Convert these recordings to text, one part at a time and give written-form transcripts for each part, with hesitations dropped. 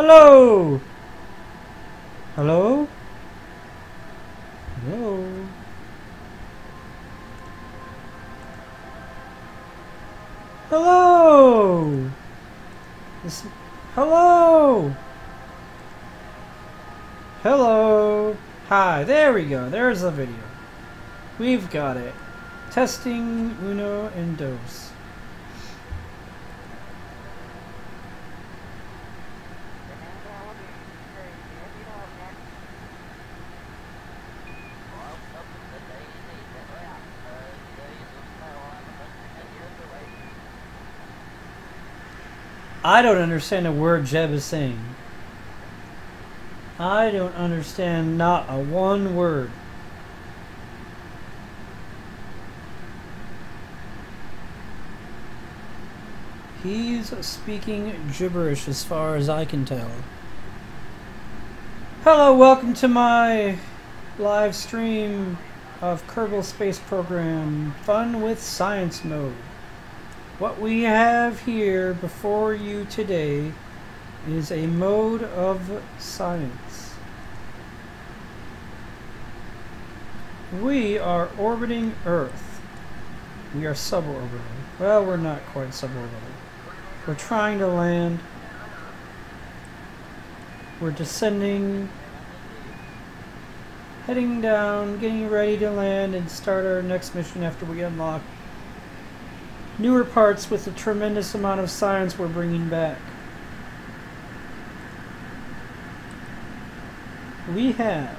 Hello! Hello? Hello? Hello! Hello! Hello! Hi, there we go. There's the video. We've got it. Testing uno and dos. I don't understand a word Jeb is saying. I don't understand not a one word. He's speaking gibberish as far as I can tell. Hello, welcome to my live stream of Kerbal Space Program Fun with Science Mode. What we have here before you today is a mode of science. We are orbiting Earth. We are suborbital. Well, we're not quite suborbital. We're trying to land. We're descending, heading down, getting ready to land and start our next mission after we unlock newer parts with the tremendous amount of science we're bringing back. We have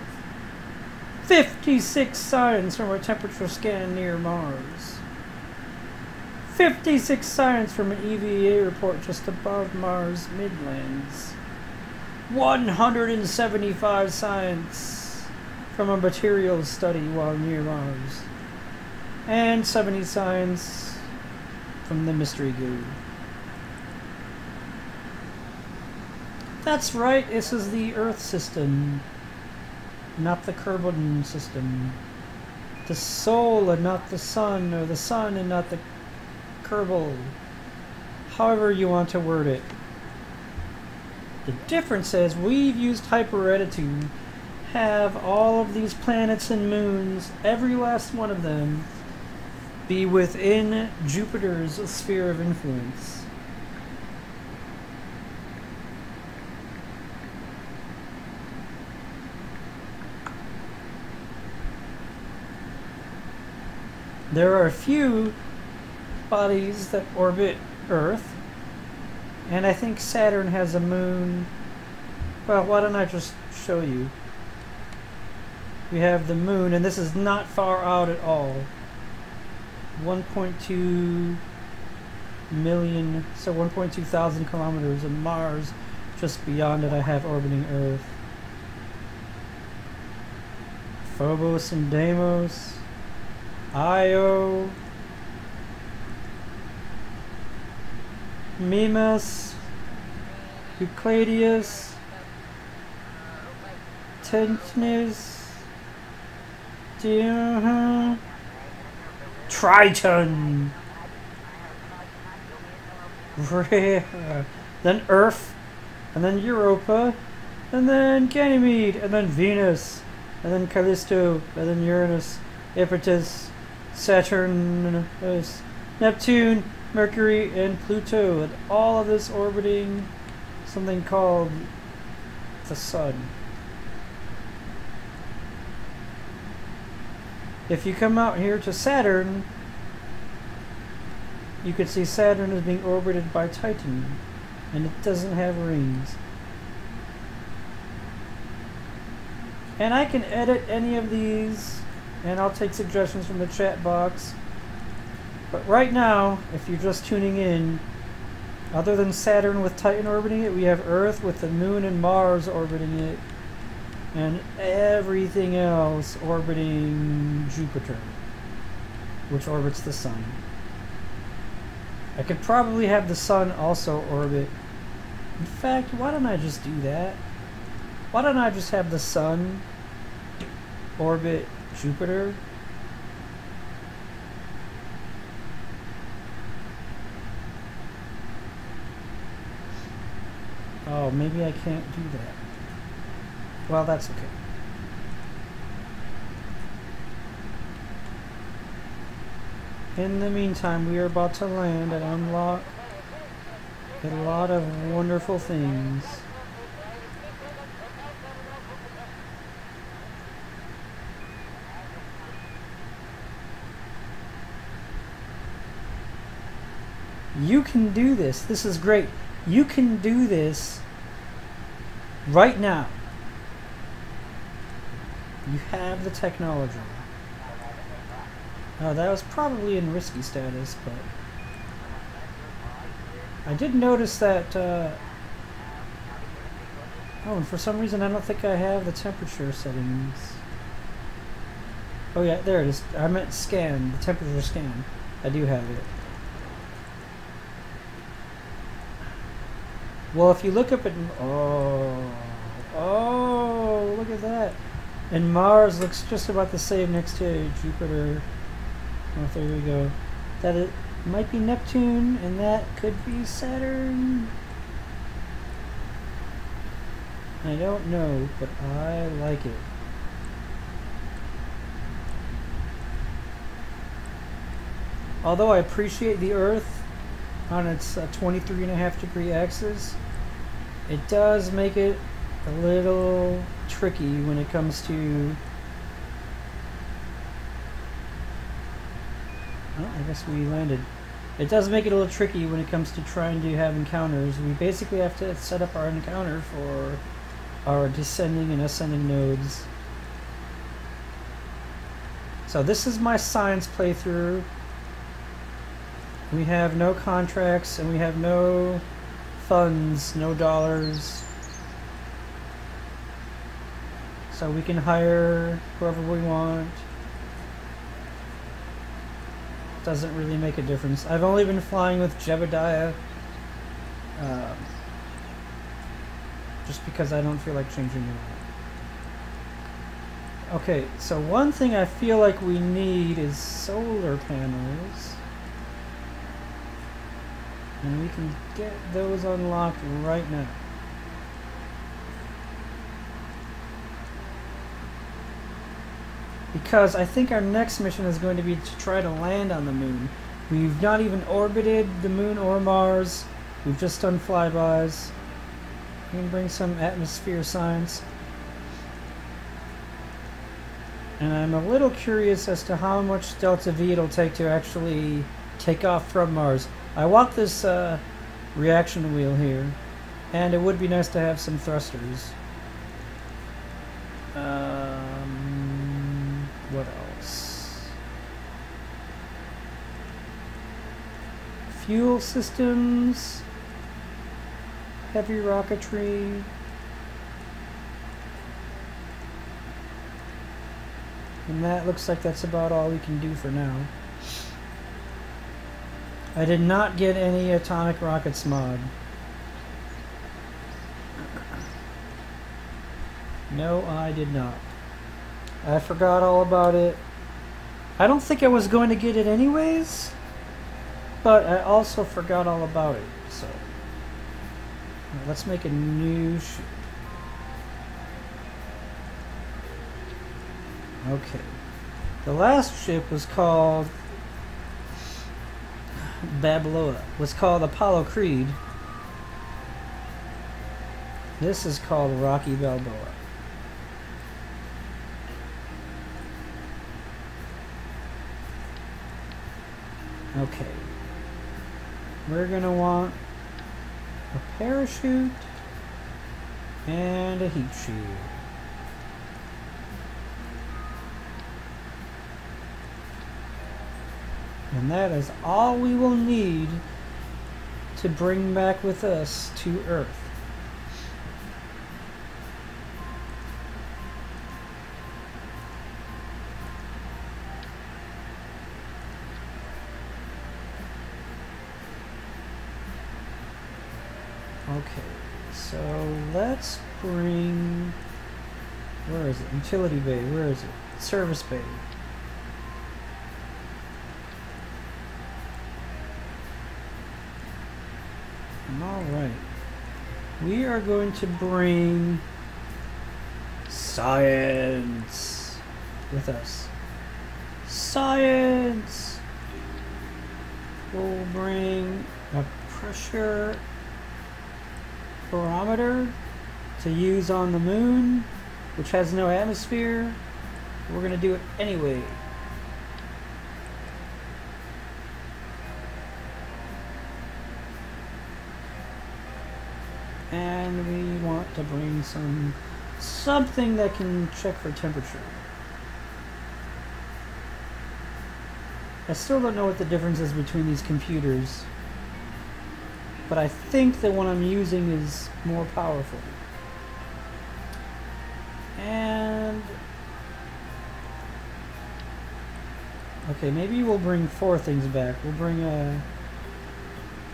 56 signs from a temperature scan near Mars. 56 signs from an EVA report just above Mars Midlands. 175 signs from a materials study while near Mars. And 70 signs from the mystery goo. That's right, this is the Earth system, not the Kerbal system. The Sol and not the Sun, or the Sun and not the Kerbal. However you want to word it. The difference is we've used hyper-edit to have all of these planets and moons, every last one of them, be within Jupiter's sphere of influence. There are a few bodies that orbit Earth, and I think Saturn has a moon. Well, why don't I just show you? We have the moon, and this is not far out at all. 1.2 million, so 1.2 thousand kilometers, and Mars just beyond it I have orbiting Earth. Phobos and Deimos, Io, Mimas, Euclideus, Tentnes, Triton, then Earth, and then Europa, and then Ganymede, and then Venus, and then Callisto, and then Uranus, Hipparchus, Saturn, Neptune, Mercury, and Pluto, and all of this orbiting something called the Sun. If you come out here to Saturn, you can see Saturn is being orbited by Titan, and it doesn't have rings. And I can edit any of these, and I'll take suggestions from the chat box. But right now, if you're just tuning in, other than Saturn with Titan orbiting it, we have Earth with the Moon and Mars orbiting it, and everything else orbiting Jupiter, which orbits the Sun. I could probably have the Sun also orbit. In fact, why don't I just do that? Why don't I just have the Sun orbit Jupiter? Oh, maybe I can't do that. Well, that's okay. In the meantime, we are about to land and unlock a lot of wonderful things. You can do this. This is great. You can do this right now. You have the technology. Oh, that was probably in risky status, but I did notice that. Oh, and for some reason I don't think I have the temperature settings. Oh yeah, there it is. I meant scan, the temperature scan. I do have it. Well, if you look up at... Oh, look at that. And Mars looks just about the same next to Jupiter. Oh, there we go. That it might be Neptune, and that could be Saturn. I don't know, but I like it. Although I appreciate the Earth on its 23.5 degree axis, it does make it a little tricky when it comes to... Oh, I guess we landed. It does make it a little tricky when it comes to trying to have encounters. We basically have to set up our encounter for our descending and ascending nodes. So this is my science playthrough. We have no contracts and we have no funds, no dollars. So we can hire whoever we want. Doesn't really make a difference. I've only been flying with Jebediah just because I don't feel like changing it. Okay, so one thing I feel like we need is solar panels. And we can get those unlocked right now. Because I think our next mission is going to be to try to land on the moon. We've not even orbited the moon or Mars. We've just done flybys. We can bring some atmosphere science. And I'm a little curious as to how much delta V it'll take to actually take off from Mars. I want this reaction wheel here, and it would be nice to have some thrusters. What else? Fuel systems, heavy rocketry. And that looks like that's about all we can do for now. I did not get any atomic rockets mod. No, I did not. I forgot all about it. I don't think I was going to get it anyways, but I also forgot all about it. So let's make a new ship. Okay. The last ship was called Balboa. Was called Apollo Creed. This is called Rocky Balboa. Okay. We're gonna want a parachute and a heat shield. And that is all we will need to bring back with us to Earth. Okay, so let's bring... Where is it? Utility bay. Where is it? Service bay. Alright. We are going to bring science with us. Science! We'll bring a pressure barometer to use on the moon, which has no atmosphere. We're going to do it anyway. And we want to bring something that can check for temperature. I still don't know what the difference is between these computers, but I think the one I'm using is more powerful. And okay, maybe we'll bring 4 things back. We'll bring an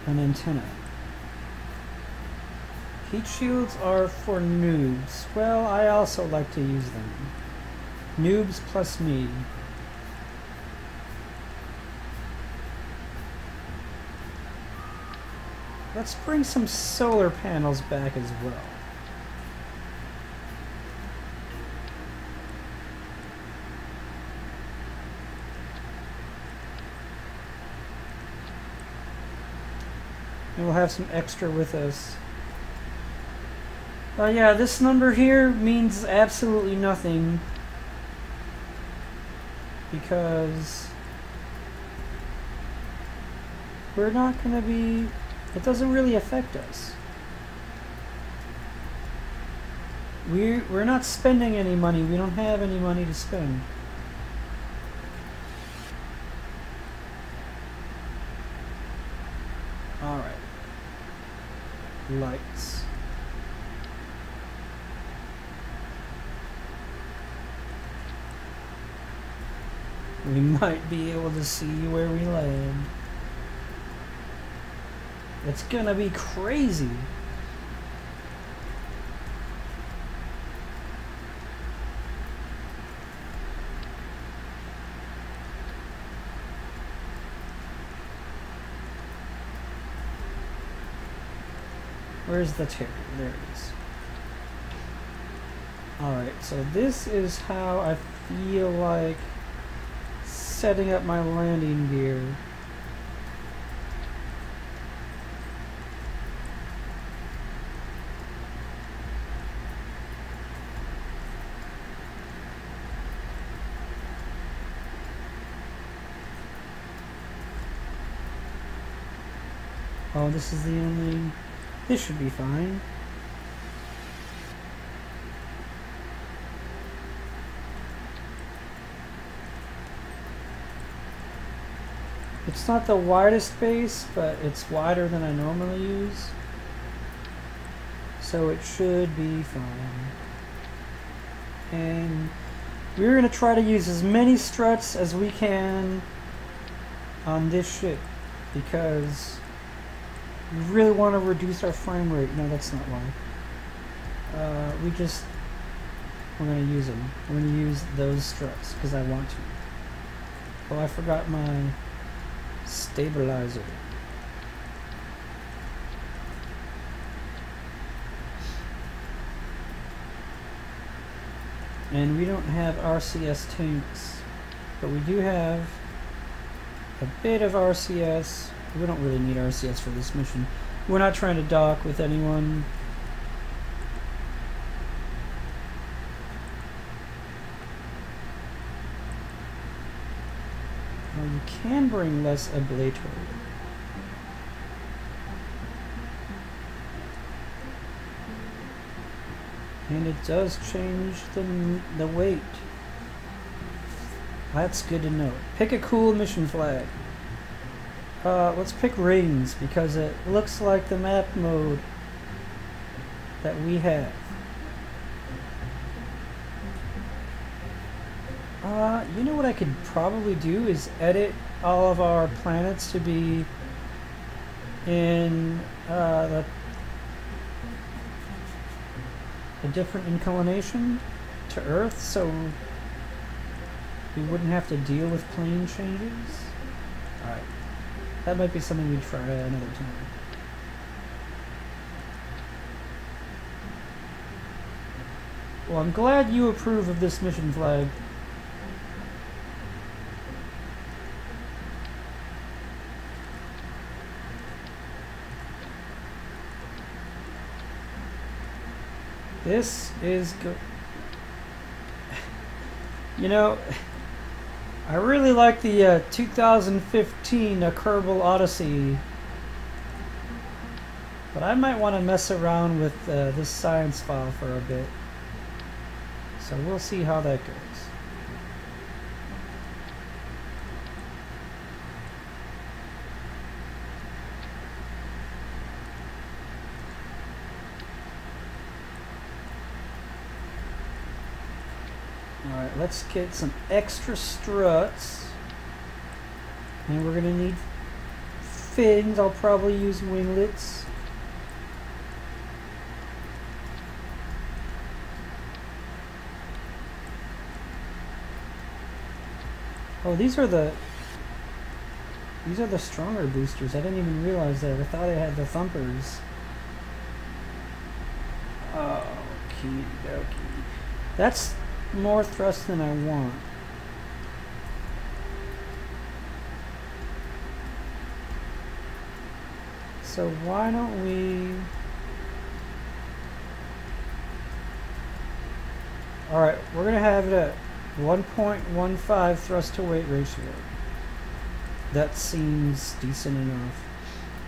antenna. Heat shields are for noobs. Well, I also like to use them. Noobs plus me. Let's bring some solar panels back as well. And we'll have some extra with us. Yeah, this number here means absolutely nothing because we're not going to be, it doesn't really affect us. We're not spending any money. We don't have any money to spend. All right. Lights. We might be able to see where we land. It's gonna be crazy. Where's the terror? There it is. Alright, so this is how I feel like setting up my landing gear. Oh, this is the only... This should be fine. It's not the widest base, but it's wider than I normally use. So it should be fine. And we're going to try to use as many struts as we can on this ship because we really want to reduce our frame rate. No, that's not why. We're going to use them. We're going to use those struts because I want to. Oh, I forgot my stabilizer. And we don't have RCS tanks, but we do have a bit of RCS. We don't really need RCS for this mission. We're not trying to dock with anyone. Well, you can bring less ablator. And it does change the weight. That's good to know. Pick a cool mission flag. Let's pick rings because it looks like the map mode that we have. You know what I could probably do is edit all of our planets to be in a different inclination to Earth, so we wouldn't have to deal with plane changes. Alright. That might be something we'd try another time. Well, I'm glad you approve of this mission flag. This is good. You know, I really like the 2015 Kerbal Odyssey, but I might want to mess around with this science file for a bit. So we'll see how that goes. Alright, let's get some extra struts. And we're going to need fins. I'll probably use winglets. Oh, these are the stronger boosters. I didn't even realize that. I thought I had the thumpers. Oh, okie dokie. That's more thrust than I want. So why don't we... Alright, we're going to have it at 1.15 thrust to weight ratio. That seems decent enough.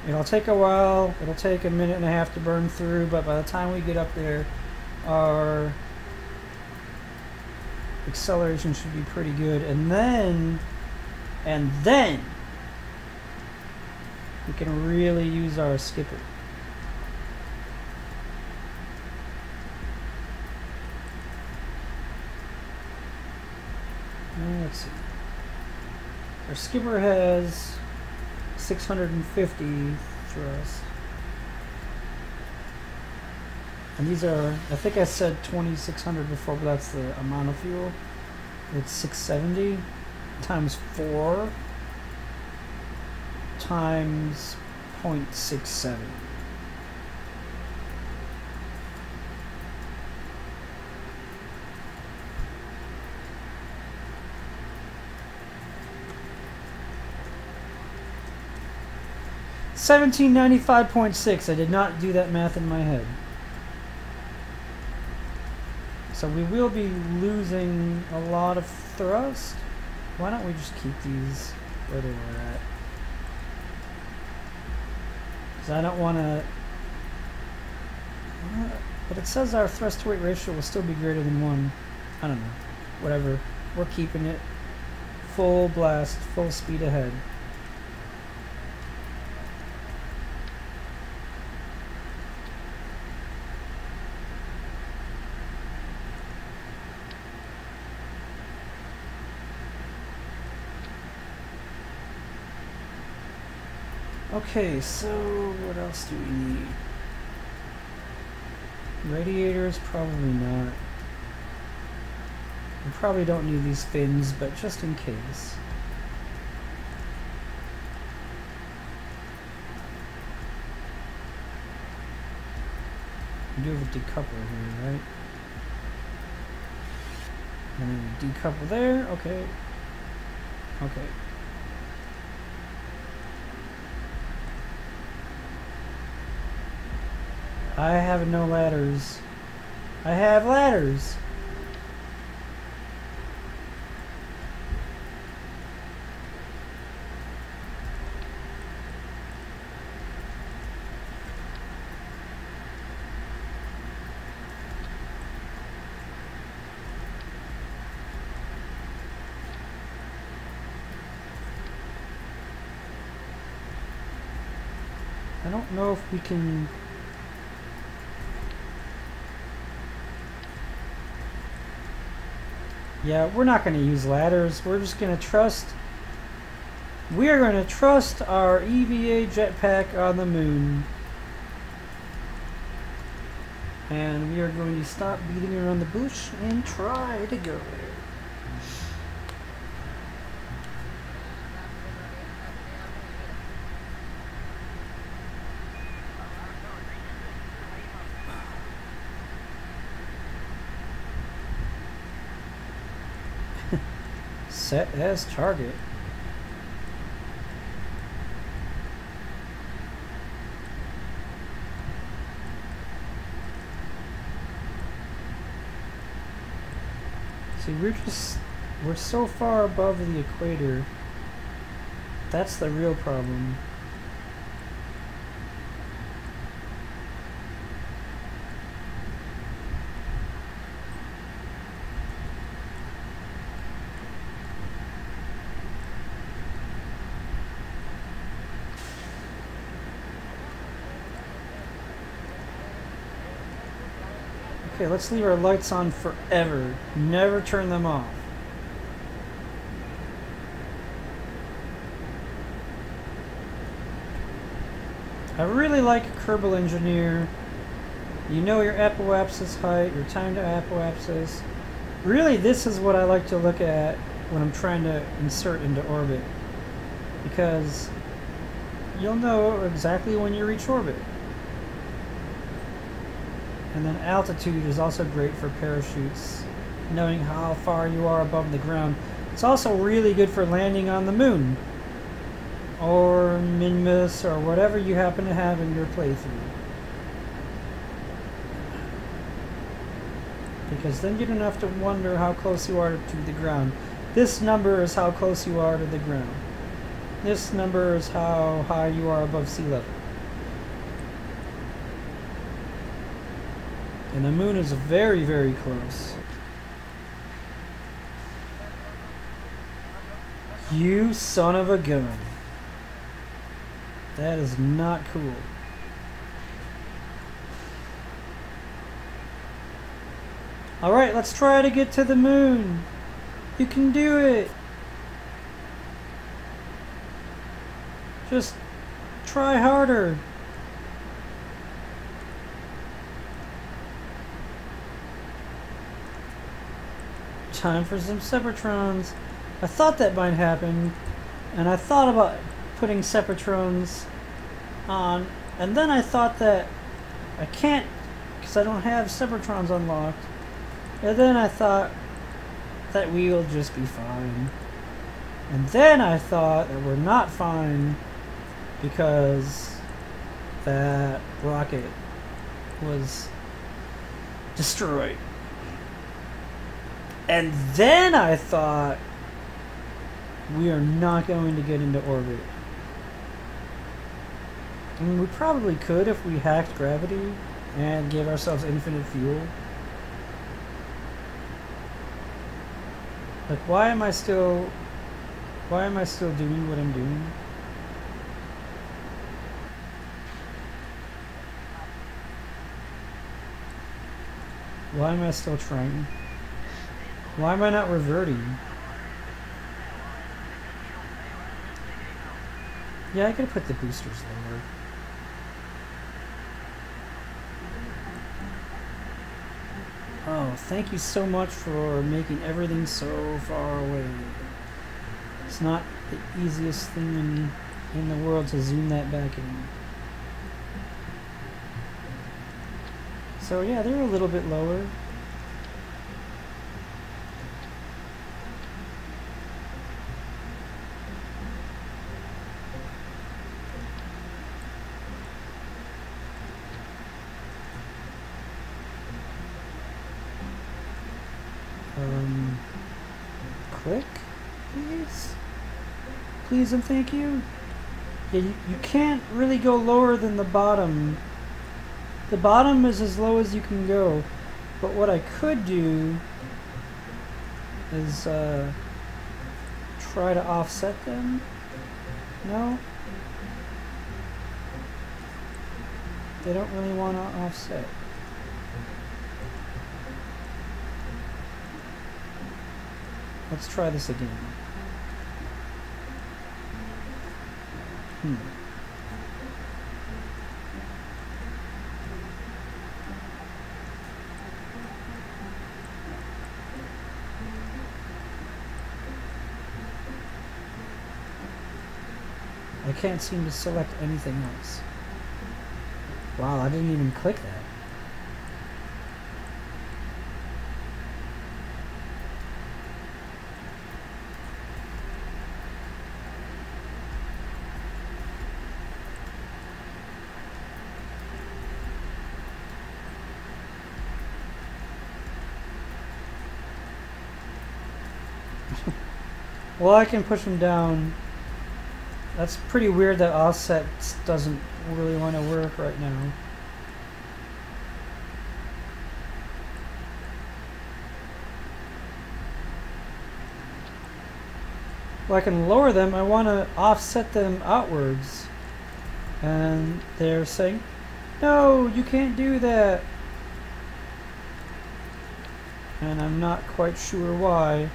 It'll take a while. It'll take a minute and a half to burn through, but by the time we get up there, our acceleration should be pretty good. And then we can really use our skipper. Let's see. Our skipper has 650 thrust. And these are, I think I said 2600 before, but that's the amount of fuel. It's 670 times 4 times 0.67. $1795.6. I did not do that math in my head. So we will be losing a lot of thrust. Why don't we just keep these where they were at? Because I don't want to... But it says our thrust to weight ratio will still be greater than 1. I don't know. Whatever. We're keeping it full blast, full speed ahead. Okay, so what else do we need? Radiators, probably not. We probably don't need these fins, but just in case. We do have a decoupler here, right? And then we decouple there, okay. Okay. I have no ladders. I have ladders. I don't know if we can... Yeah, we're not going to use ladders. We're just going to trust... We are going to trust our EVA jetpack on the moon. And we are going to stop beating around the bush and try to go there. Set as target. See, we're so far above the equator. That's the real problem. Okay, let's leave our lights on forever. Never turn them off. I really like Kerbal Engineer. You know your apoapsis height, your time to apoapsis. Really, this is what I like to look at when I'm trying to insert into orbit, because you'll know exactly when you reach orbit. And then altitude is also great for parachutes, knowing how far you are above the ground. It's also really good for landing on the moon, or Minmus, or whatever you happen to have in your playthrough. Because then you don't have to wonder how close you are to the ground. This number is how close you are to the ground. This number is how high you are above sea level. And the moon is very, very close. You son of a gun. That is not cool. Alright, let's try to get to the moon. You can do it. Just try harder. Time for some Separatrons. I thought that might happen, and I thought about putting Separatrons on, and then I thought that I can't because I don't have Separatrons unlocked, and then I thought that we will just be fine, and then I thought that we're not fine because that rocket was destroyed. And then I thought we are not going to get into orbit. I mean, we probably could if we hacked gravity and gave ourselves infinite fuel. Like, why am I still doing what I'm doing? Why am I still trying? Why am I not reverting? Yeah, I could put the boosters lower. Oh, thank you so much for making everything so far away. It's not the easiest thing in the world to zoom that back in. So yeah, they're a little bit lower. Click, please. Please and thank you. Yeah, you can't really go lower than the bottom. The bottom is as low as you can go. But what I could do is try to offset them. No? They don't really want to offset. Let's try this again. I can't seem to select anything else. Wow, I didn't even click that. Well, I can push them down. That's pretty weird that offset doesn't really want to work right now. Well, I can lower them. I want to offset them outwards. And they're saying, no, you can't do that. And I'm not quite sure why.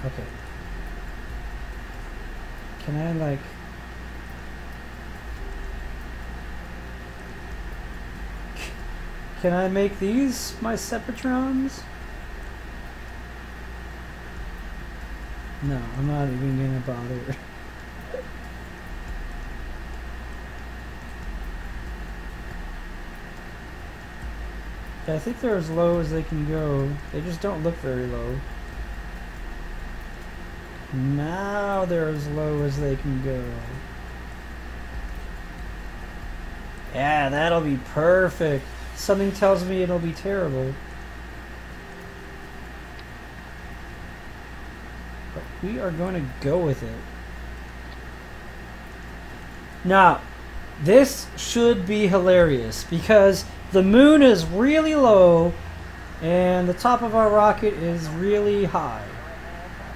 Okay. Can I, like... Can I make these my Separatrons? No, I'm not even gonna bother. I think they're as low as they can go. They just don't look very low. Now they're as low as they can go. Yeah, that'll be perfect. Something tells me it'll be terrible. But we are going to go with it. Now, this should be hilarious because the moon is really low and the top of our rocket is really high.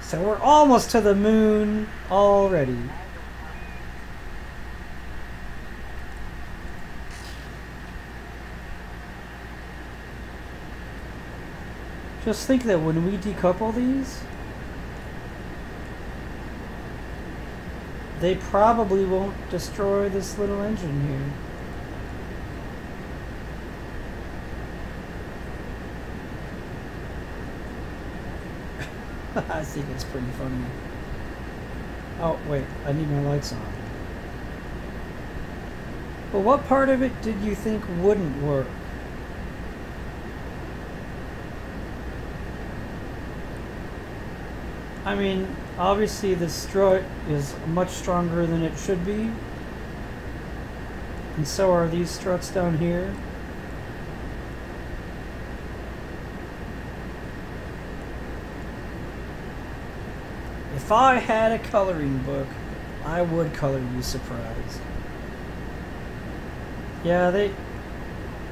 So we're almost to the moon already. Just think that when we decouple these, they probably won't destroy this little engine here. I think it's pretty funny. Oh, wait, I need my lights on. But what part of it did you think wouldn't work? I mean, obviously the strut is much stronger than it should be. And so are these struts down here. If I had a coloring book, I would color you surprised. Yeah,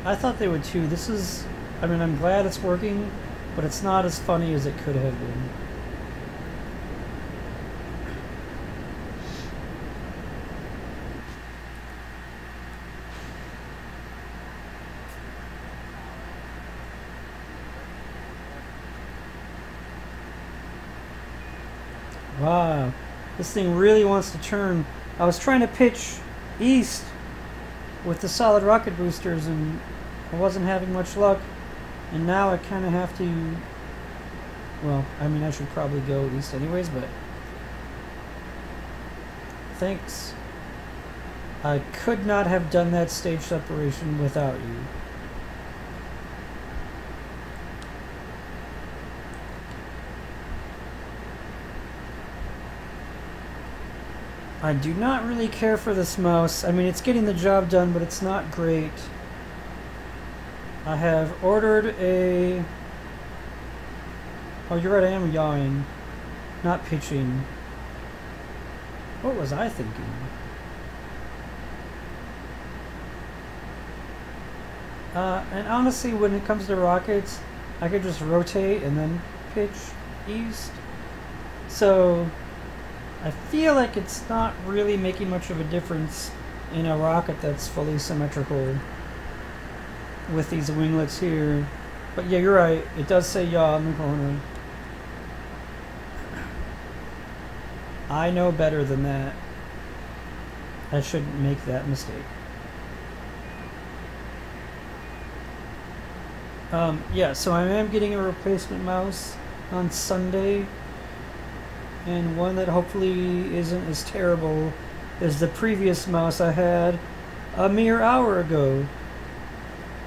I thought they would too. This is, I mean, I'm glad it's working, but it's not as funny as it could have been. Wow, this thing really wants to turn. I was trying to pitch east with the solid rocket boosters and I wasn't having much luck, and now I kind of have to, well, I mean I should probably go east anyways, but thanks. I could not have done that stage separation without you. I do not really care for this mouse. I mean, it's getting the job done, but it's not great. I have ordered a... Oh, you're right, I am yawing, not pitching. What was I thinking? And honestly, when it comes to rockets, I could just rotate and then pitch east. So I feel like it's not really making much of a difference in a rocket that's fully symmetrical with these winglets here. But yeah, you're right. It does say yaw in the corner. I know better than that. I shouldn't make that mistake. Yeah, so I am getting a replacement mouse on Sunday, and one that hopefully isn't as terrible as the previous mouse I had a mere hour ago,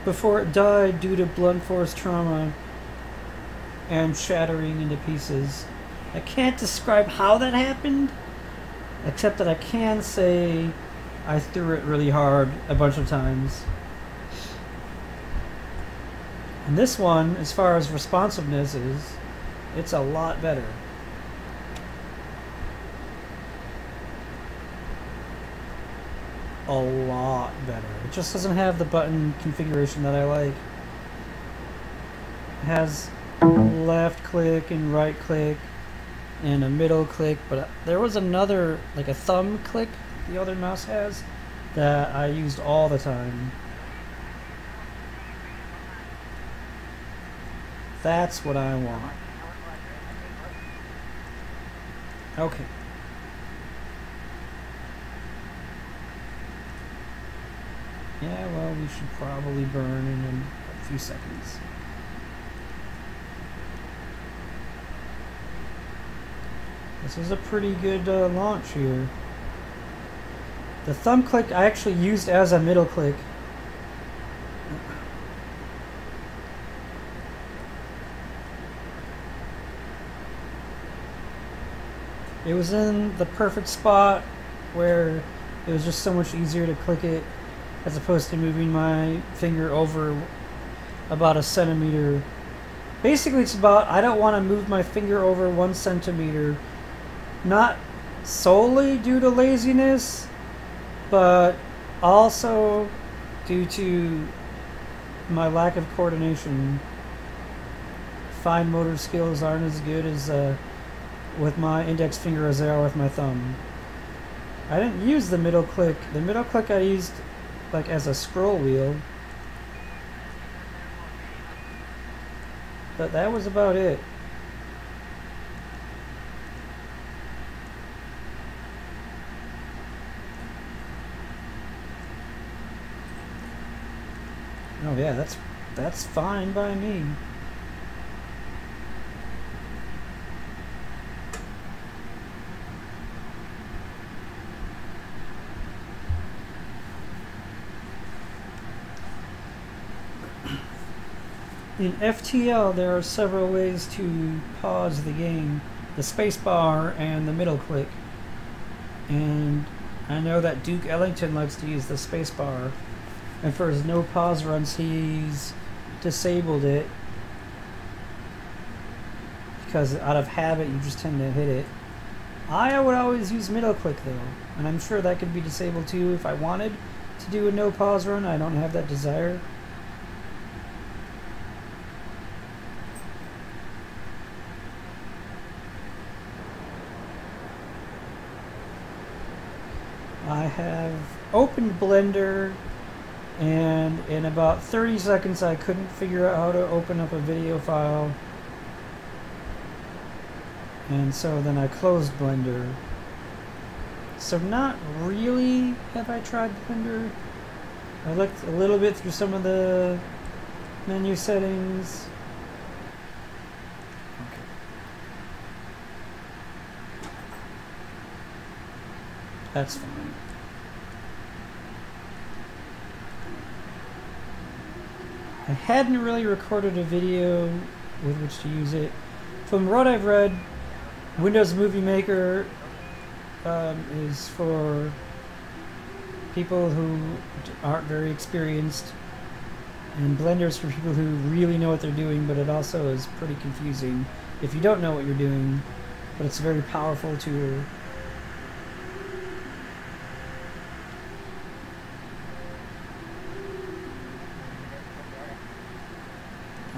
before it died due to blunt force trauma and shattering into pieces. I can't describe how that happened, except that I can say I threw it really hard a bunch of times. And this one, as far as responsiveness is, it's a lot better. A lot better. It just doesn't have the button configuration that I like. It has left click and right click and a middle click, but there was another, like a thumb click the other mouse has, that I used all the time. That's what I want. Okay. Yeah, well, we should probably burn in a few seconds. This is a pretty good launch here. The thumb click I actually used as a middle click. It was in the perfect spot where it was just so much easier to click it as opposed to moving my finger over about a centimeter. Basically, it's about, I don't want to move my finger over 1 centimeter, not solely due to laziness, but also due to my lack of coordination. Fine motor skills aren't as good as with my index finger as they are with my thumb. I didn't use the middle click. The middle click I used like as a scroll wheel, but that was about it. Oh yeah, that's fine by me. In FTL, there are several ways to pause the game. The spacebar and the middle click. And I know that Duke Ellington likes to use the spacebar. And for his no pause runs, he's disabled it. Because out of habit, you just tend to hit it. I would always use middle click though. And I'm sure that could be disabled too if I wanted to do a no pause run. I don't have that desire. I have opened Blender, and in about 30 seconds I couldn't figure out how to open up a video file, and so then I closed Blender. So not really have I tried Blender. I looked a little bit through some of the menu settings. That's fine. I hadn't really recorded a video with which to use it. From what I've read, Windows Movie Maker is for people who aren't very experienced, and Blender is for people who really know what they're doing, but it also is pretty confusing if you don't know what you're doing, but it's a very powerful tool.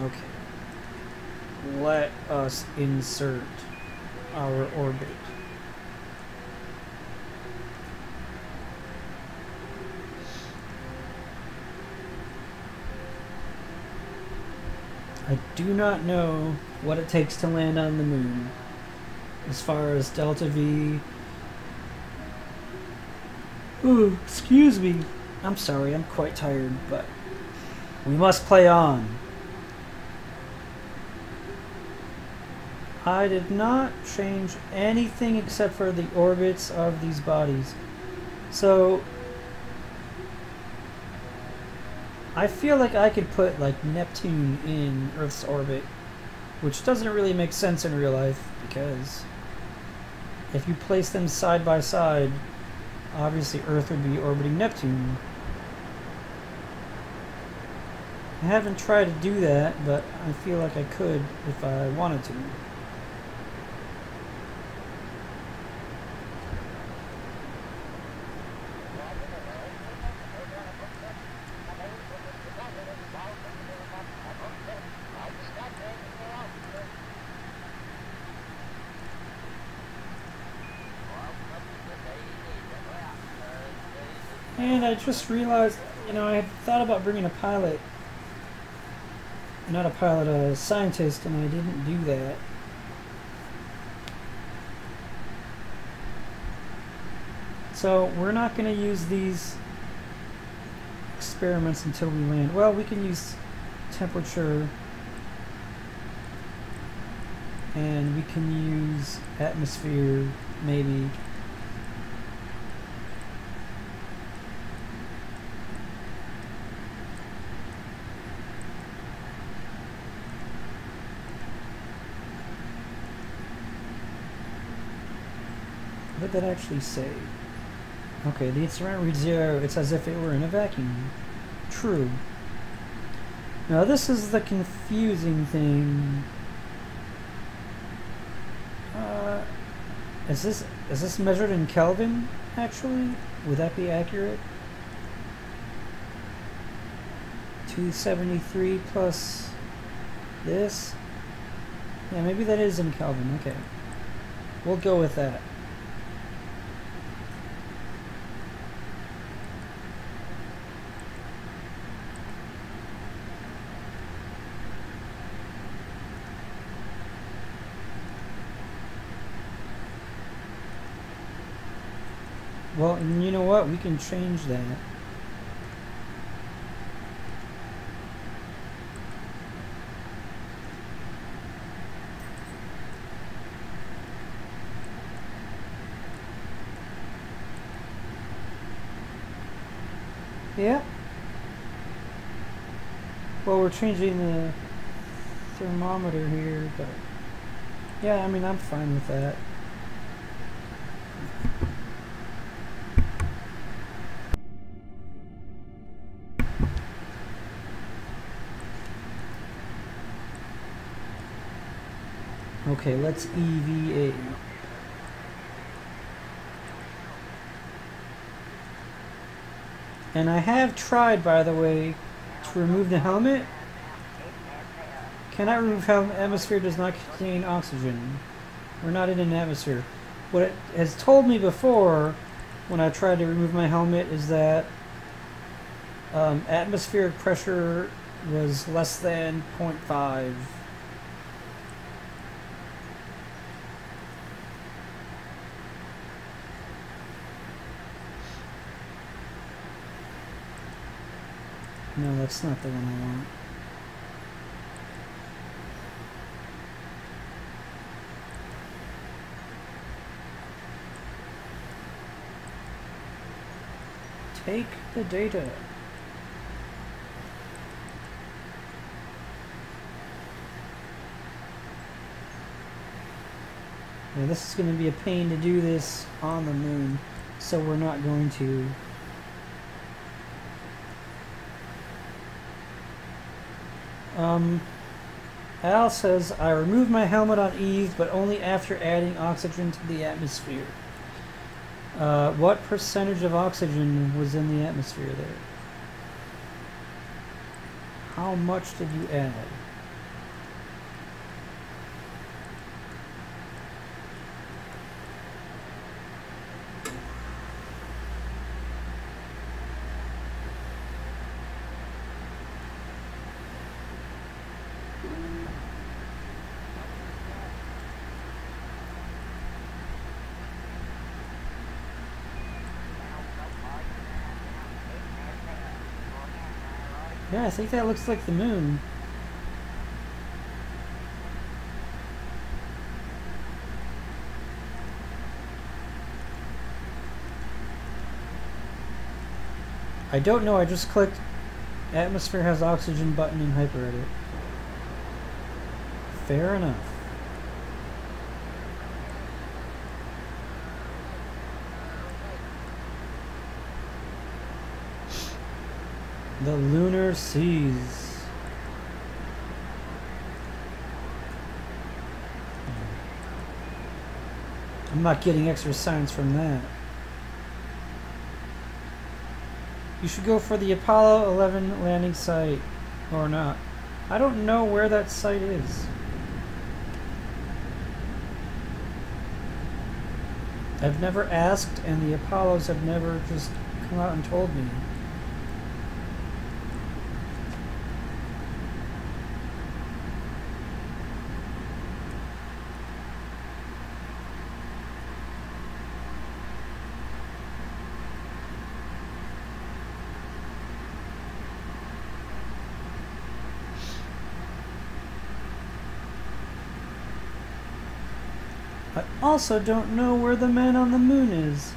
Okay, let us insert our orbit. I do not know what it takes to land on the moon as far as delta V. Ooh, excuse me. I'm sorry, I'm quite tired, but we must play on. I did not change anything except for the orbits of these bodies. So I feel like I could put like Neptune in Earth's orbit, which doesn't really make sense in real life, because if you place them side by side, obviously Earth would be orbiting Neptune. I haven't tried to do that, but I feel like I could if I wanted to. And I just realized, you know, I had thought about bringing a pilot. Not a pilot, a scientist, and I didn't do that. So we're not going to use these experiments until we land. Well, we can use temperature, and we can use atmosphere, maybe. What did that actually say? Okay, the instrument reads 0. It's as if it were in a vacuum. True. Now this is the confusing thing. Is this measured in Kelvin, actually? Would that be accurate? 273 plus this? Yeah, maybe that is in Kelvin. Okay. We'll go with that. Well, and you know what? We can change that. Yeah. Well, we're changing the thermometer here, but yeah, I mean, I'm fine with that. Okay, let's EVA. And I have tried, by the way, to remove the helmet. Cannot remove helmet. Atmosphere does not contain oxygen. We're not in an atmosphere. What it has told me before, when I tried to remove my helmet, is that atmospheric pressure was less than 0.5. No, that's not the one I want. Take the data. Now this is going to be a pain to do this on the moon, so we're not going to. Al says, I removed my helmet on Eve, but only after adding oxygen to the atmosphere. What percentage of oxygen was in the atmosphere there? How much did you add? Yeah, I think that looks like the moon. I don't know, I just clicked atmosphere has oxygen button in hyperedit. Fair enough. The lunar seas. I'm not getting extra science from that. You should go for the Apollo 11 landing site, or not. I don't know where that site is. I've never asked, and the Apollos have never just come out and told me. I also don't know where the man on the moon is.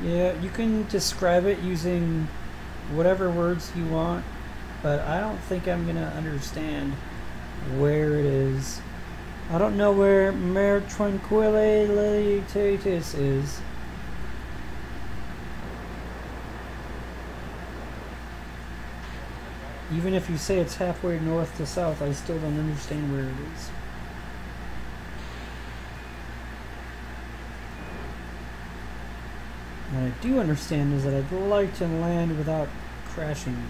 Yeah, you can describe it using whatever words you want, but I don't think I'm gonna understand where it is. I don't know where Mare Tranquillitatis is. Even if you say it's halfway north to south, I still don't understand where it is. What I do understand is that I'd like to land without crashing,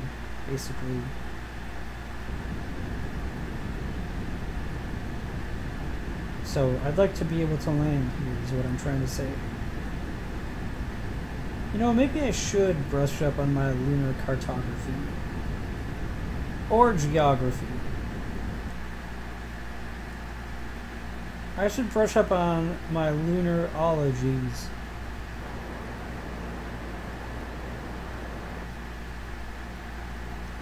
basically. So I'd like to be able to land here is what I'm trying to say. You know, maybe I should brush up on my lunar cartography. Or geography. I should brush up on my lunarologies.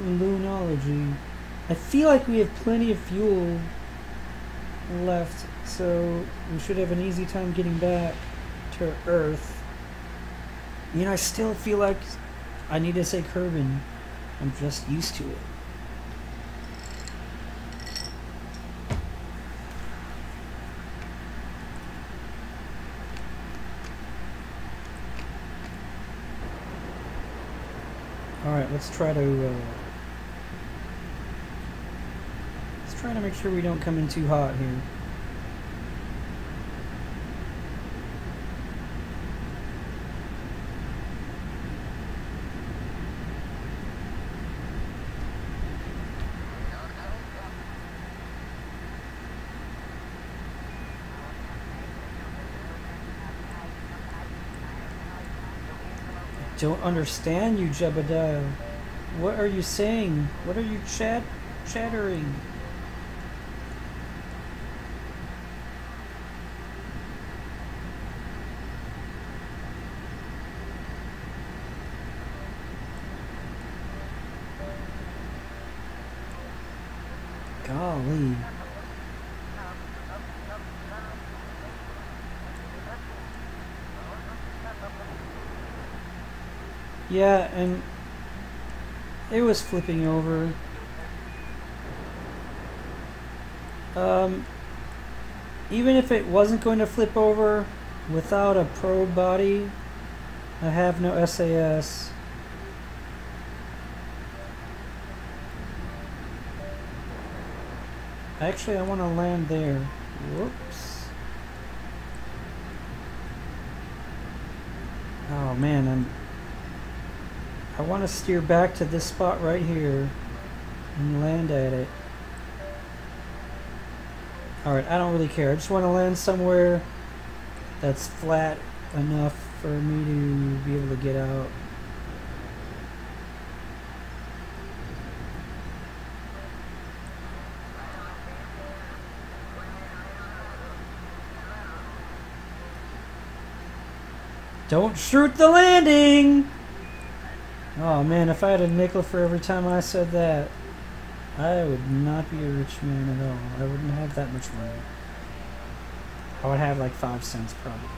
Lunology. I feel like we have plenty of fuel left, so we should have an easy time getting back to Earth. You know, I still feel like I need to say Kerbin. I'm just used to it. Alright, let's try to make sure we don't come in too hot here. Don't understand you, Jebediah. What are you saying? What are you chattering? Golly. Yeah, and it was flipping over. Even if it wasn't going to flip over without a probe body, I have no SAS. Actually, I want to land there. Whoops. Oh man, I want to steer back to this spot right here and land at it. Alright, I don't really care. I just want to land somewhere that's flat enough for me to be able to get out. Don't shoot the landing! Oh man, if I had a nickel for every time I said that, I would not be a rich man at all. I wouldn't have that much money. I would have like 5 cents probably.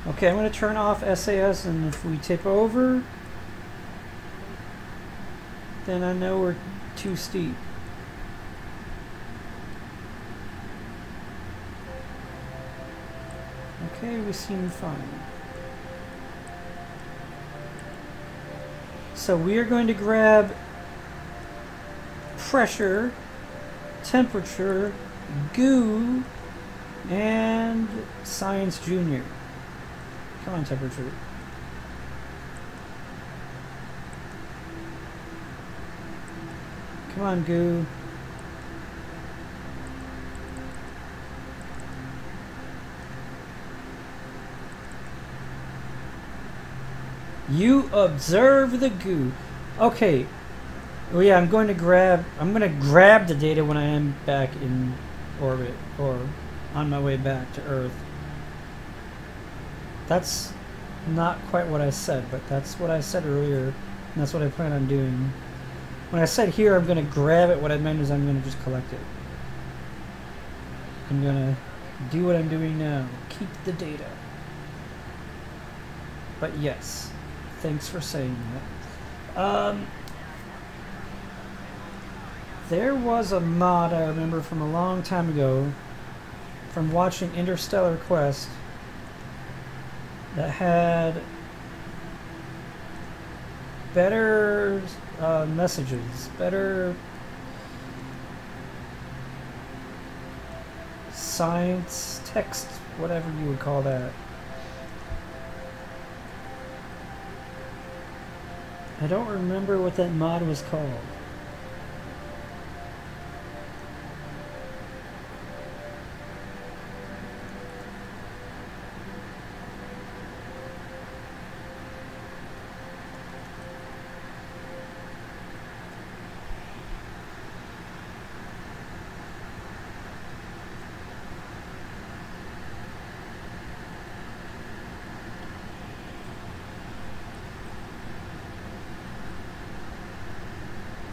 Okay, I'm going to turn off SAS, and if we tip over, then I know we're too steep. Okay, we seem fine. So we are going to grab pressure, temperature, goo, and science junior. Come on, temperature. Come on, goo. You observe the goo. Okay. Well, yeah, I'm going to grab the data when I am back in orbit or on my way back to Earth. That's not quite what I said, but that's what I said earlier, and that's what I plan on doing. When I said here I'm going to grab it, what I meant is I'm going to just collect it. I'm going to do what I'm doing now. Keep the data. But yes, thanks for saying that. There was a mod I remember from a long time ago from watching Interstellar Quest that had better messages, better science text, whatever you would call that. I don't remember what that mod was called.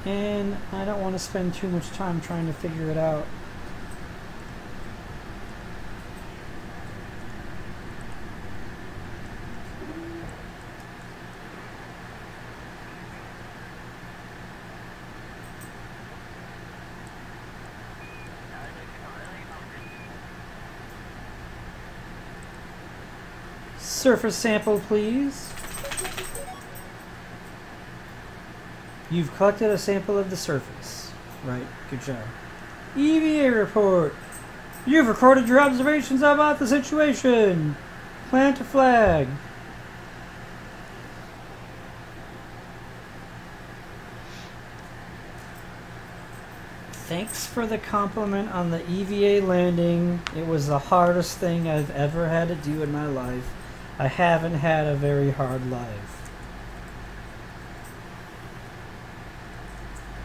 And I don't want to spend too much time trying to figure it out. Surface sample, please. You've collected a sample of the surface. Right, good job. EVA report. You've recorded your observations about the situation. Plant a flag. Thanks for the compliment on the EVA landing. It was the hardest thing I've ever had to do in my life. I haven't had a very hard life.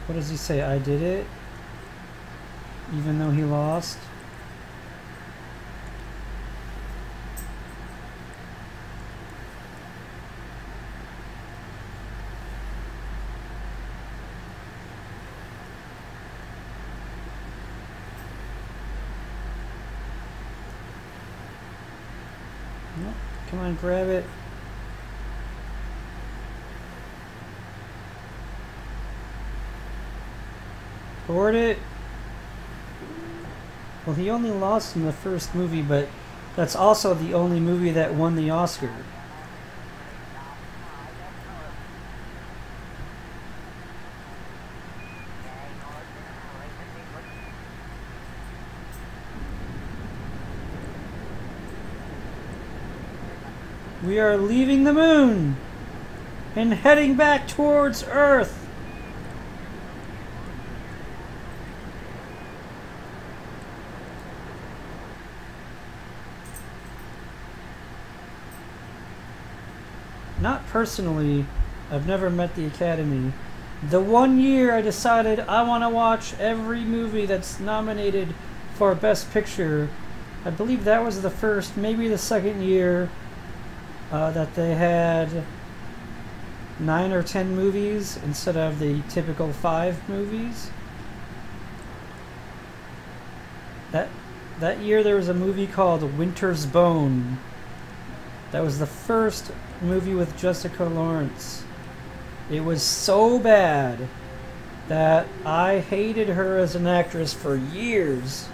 What does he say? I did it? Even though he lost? Nope. Come on, grab it. Board it. Well, he only lost in the first movie, but that's also the only movie that won the Oscar. We are leaving the moon and heading back towards Earth. Not personally, I've never met the Academy. The one year I decided I want to watch every movie that's nominated for Best Picture, I believe that was the first, maybe the second year that they had 9 or 10 movies instead of the typical 5 movies. That year there was a movie called Winter's Bone. That was the first movie with Jessica Lawrence. It was so bad that I hated her as an actress for years.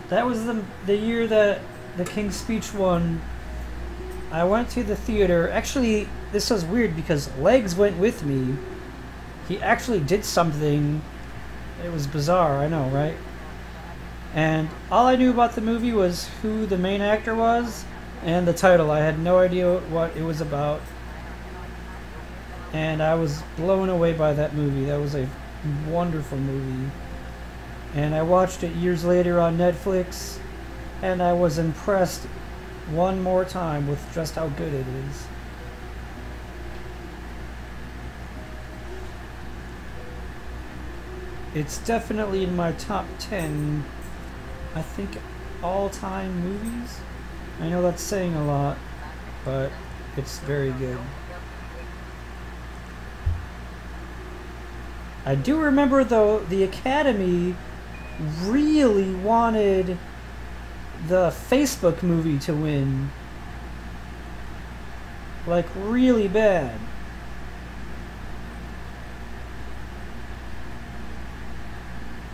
That was the year that The King's Speech won. I went to the theater. Actually, this was weird because Legs went with me. He actually did something. It was bizarre, I know, right? And all I knew about the movie was who the main actor was and the title. I had no idea what it was about. And I was blown away by that movie. That was a wonderful movie. And I watched it years later on Netflix, and I was impressed one more time with just how good it is. It's definitely in my top 10, I think, all-time movies. I know that's saying a lot, but it's very good. I do remember, though, the Academy really wanted the Facebook movie to win. Like, really bad.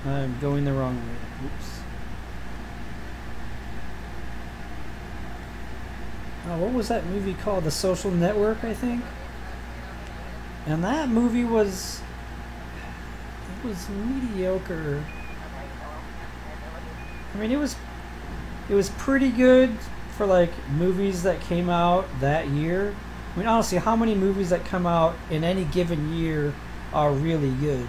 I'm going the wrong way. Oops. Oh, what was that movie called? The Social Network, I think? And that movie was... it was mediocre. I mean, it was pretty good for, like, movies that came out that year. I mean, honestly, how many movies that come out in any given year are really good?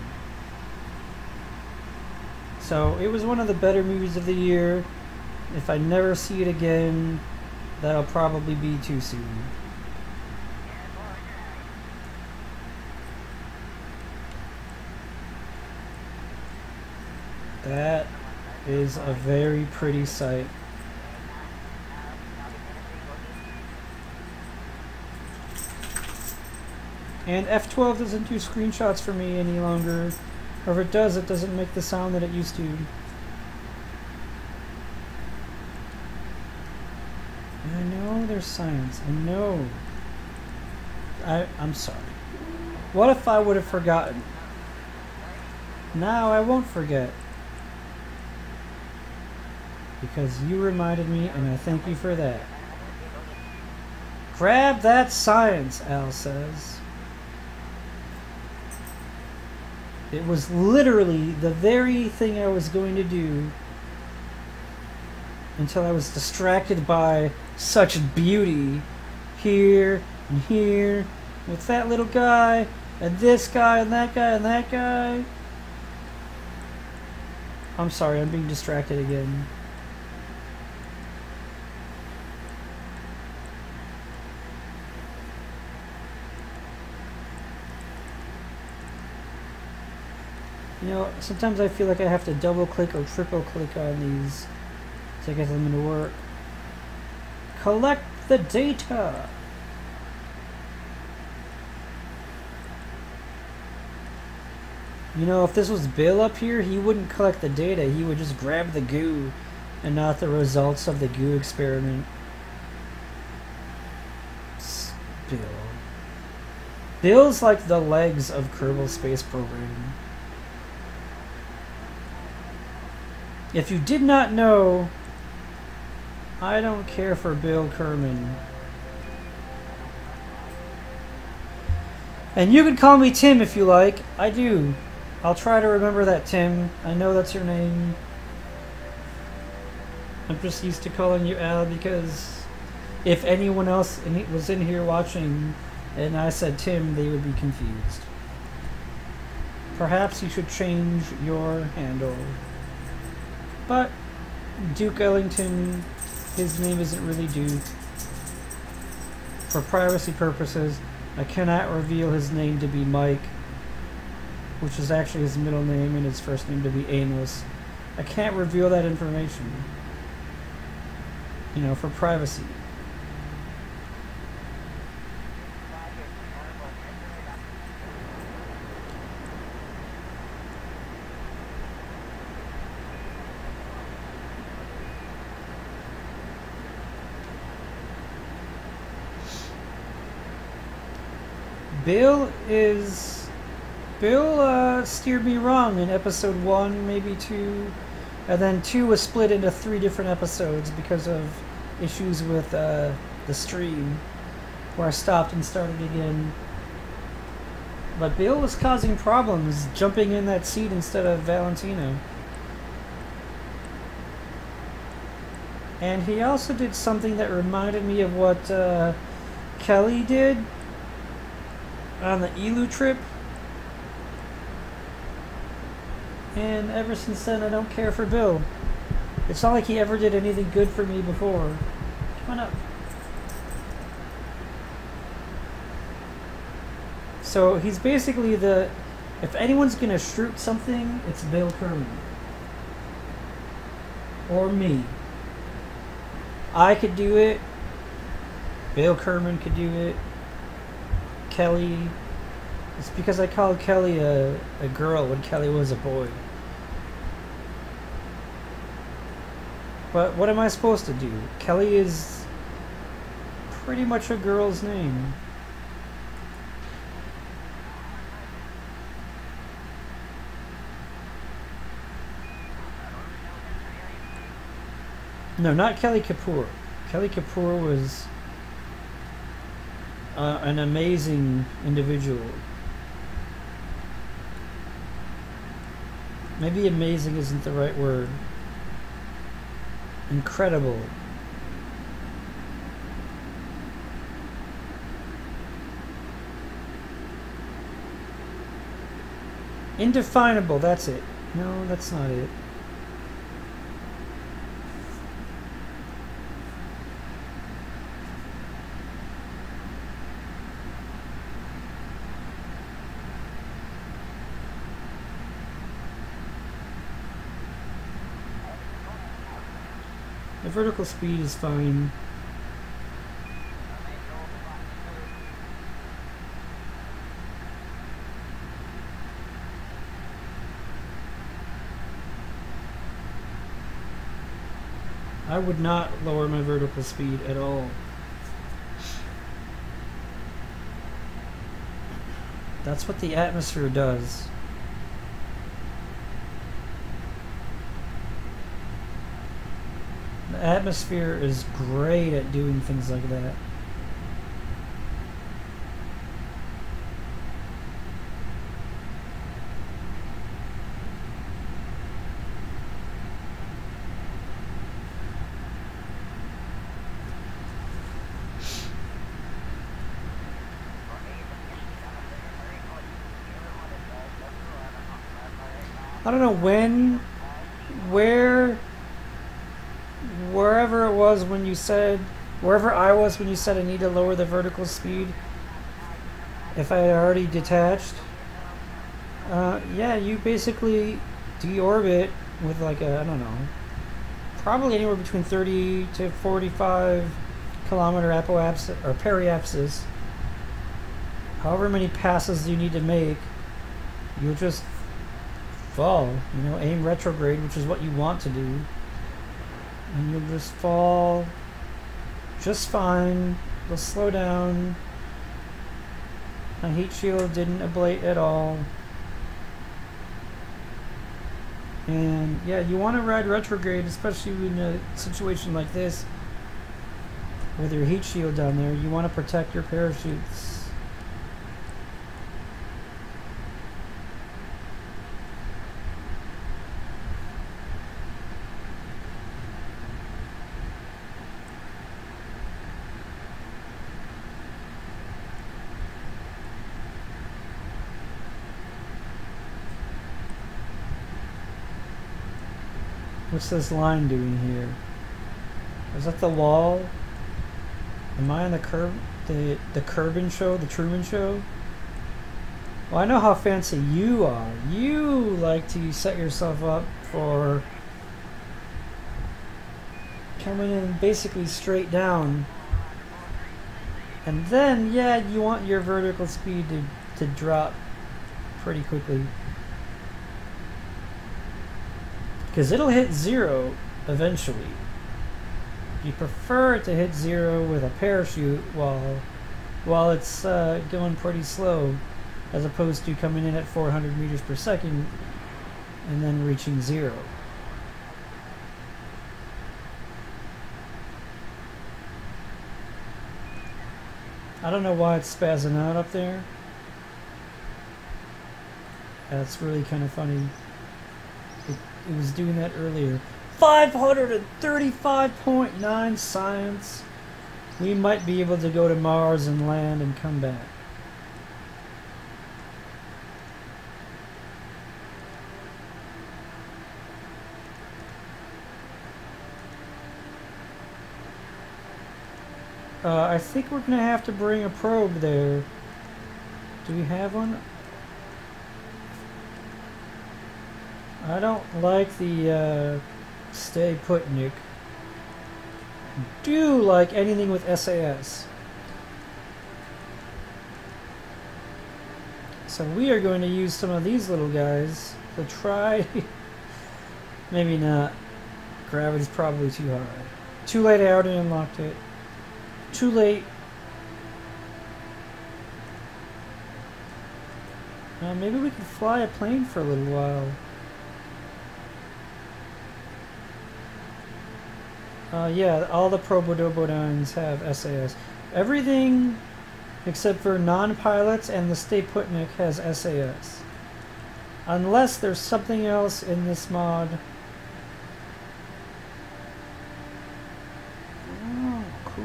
So, it was one of the better movies of the year. If I never see it again, that'll probably be too soon. That is a very pretty sight. And F12 doesn't do screenshots for me any longer. Or if it does, it doesn't make the sound that it used to. I know there's science. I know. I'm sorry. What if I would have forgotten? Now I won't forget. Because you reminded me, and I thank you for that. Grab that science, Al says. It was literally the very thing I was going to do until I was distracted by such beauty here and here with that little guy and this guy and that guy and that guy. I'm sorry, I'm being distracted again. You know, sometimes I feel like I have to double click or triple click on these to get them to work. Collect the data! You know, if this was Bill up here, he wouldn't collect the data. He would just grab the goo and not the results of the goo experiment. Bill. Bill's like the legs of Kerbal Space Program. If you did not know, I don't care for Bill Kerman. And you can call me Tim if you like. I do. I'll try to remember that, Tim. I know that's your name. I'm just used to calling you Al because if anyone else was in here watching and I said Tim, they would be confused. Perhaps you should change your handle. But Duke Ellington, his name isn't really Duke. For privacy purposes, I cannot reveal his name to be Mike, which is actually his middle name, and his first name to be Amos. I can't reveal that information, you know, for privacy. Bill steered me wrong in episode 1, maybe 2, and then 2 was split into 3 different episodes because of issues with the stream, where I stopped and started again. But Bill was causing problems, jumping in that seat instead of Valentino. And he also did something that reminded me of what Kelly did on the Elu trip. And ever since then, I don't care for Bill. It's not like he ever did anything good for me before. Come on up. So he's basically the... If anyone's gonna shoot something, it's Bill Kerman. Or me. I could do it. Bill Kerman could do it. Kelly. It's because I called Kelly a girl when Kelly was a boy. But what am I supposed to do? Kelly is pretty much a girl's name. No, not Kelly Kapoor. Kelly Kapoor was an amazing individual. Maybe amazing isn't the right word. Incredible. Indefinable, that's it. No, that's not it. The vertical speed is fine. I would not lower my vertical speed at all. That's what the atmosphere does. The atmosphere is great at doing things like that. I don't know when, where, wherever it was when you said, wherever I was when you said I need to lower the vertical speed, if I had already detached. Yeah, you basically deorbit with like a, I don't know, probably anywhere between 30 to 45 kilometer apoapsis or periapsis. However many passes you need to make, you'll just fall, you know, aim retrograde, which is what you want to do, and you'll just fall just fine. You'll slow down. My heat shield didn't ablate at all. And yeah, you want to ride retrograde, especially in a situation like this with your heat shield down there. You want to protect your parachutes. What's this line doing here? Is that the wall? Am I on the Kerbin show, the Truman Show? Well, I know how fancy you are. You like to set yourself up for coming in basically straight down. And then, yeah, you want your vertical speed to drop pretty quickly. Because it'll hit 0 eventually. You prefer it to hit 0 with a parachute while while it's going pretty slow, as opposed to coming in at 400 meters per second and then reaching 0. I don't know why it's spazzing out up there. That's really kind of funny. It was doing that earlier. 535.9 science. We might be able to go to Mars and land and come back. I think we're gonna have to bring a probe there. Do we have one? I don't like the stay put, Nick. Do like anything with SAS. So we are going to use some of these little guys to try. Maybe not. Gravity's probably too high. Too late, I already unlocked it. Too late. Maybe we could fly a plane for a little while. Yeah, all the Probodobodynes have SAS. Everything except for non-pilots and the Stay Putnik has SAS. Unless there's something else in this mod. Oh, cool.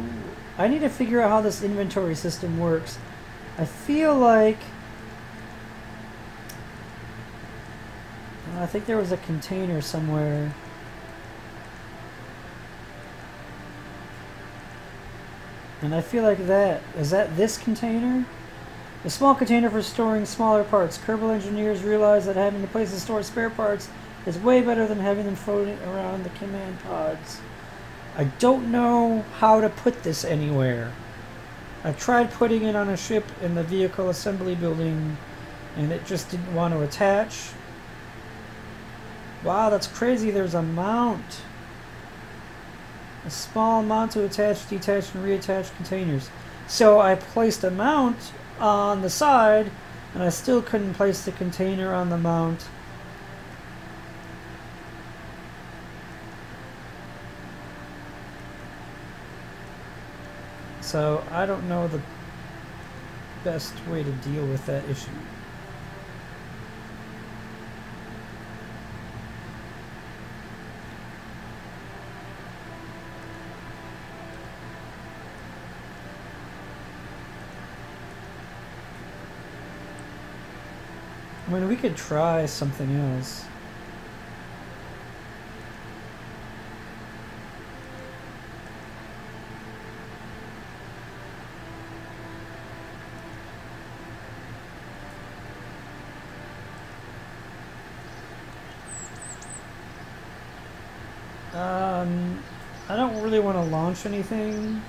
I need to figure out how this inventory system works. I feel like... I think there was a container somewhere. And I feel like is that this container? A small container for storing smaller parts. Kerbal engineers realize that having a place to store spare parts is way better than having them floating around the command pods. I don't know how to put this anywhere. I tried putting it on a ship in the vehicle assembly building, and it just didn't want to attach. Wow, that's crazy. There's a mount. A small mount to attach, detach, and reattach containers. So I placed a mount on the side, and I still couldn't place the container on the mount. So I don't know the best way to deal with that issue. I mean, we could try something else. I don't really want to launch anything.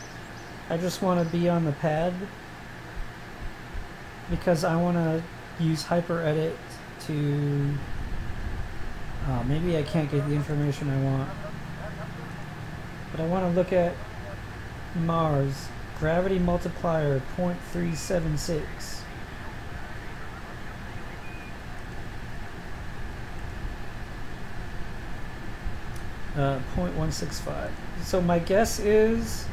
I just want to be on the pad because I want to use HyperEdit to... maybe I can't get the information I want. But I want to look at Mars. Gravity multiplier 0.376. Uh, 0.165. So my guess is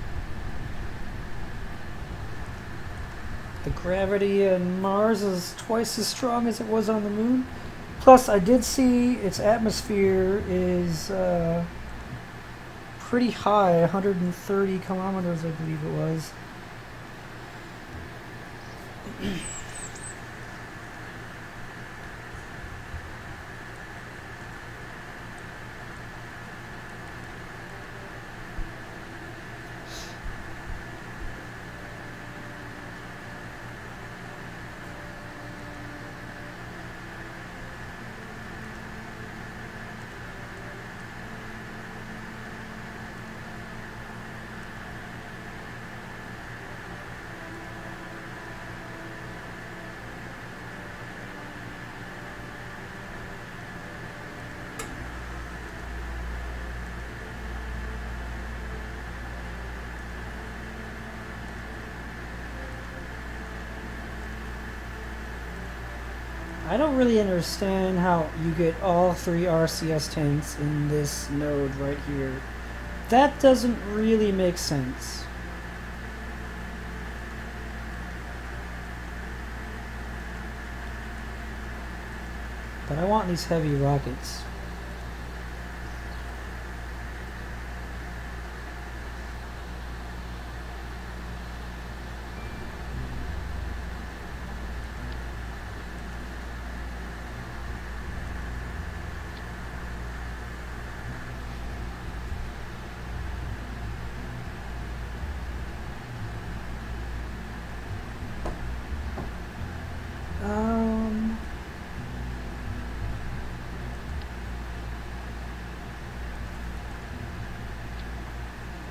the gravity in Mars is twice as strong as it was on the moon. Plus, I did see its atmosphere is pretty high, 130 kilometers, I believe it was. I don't really understand how you get all 3 RCS tanks in this node right here. That doesn't really make sense. But I want these heavy rockets.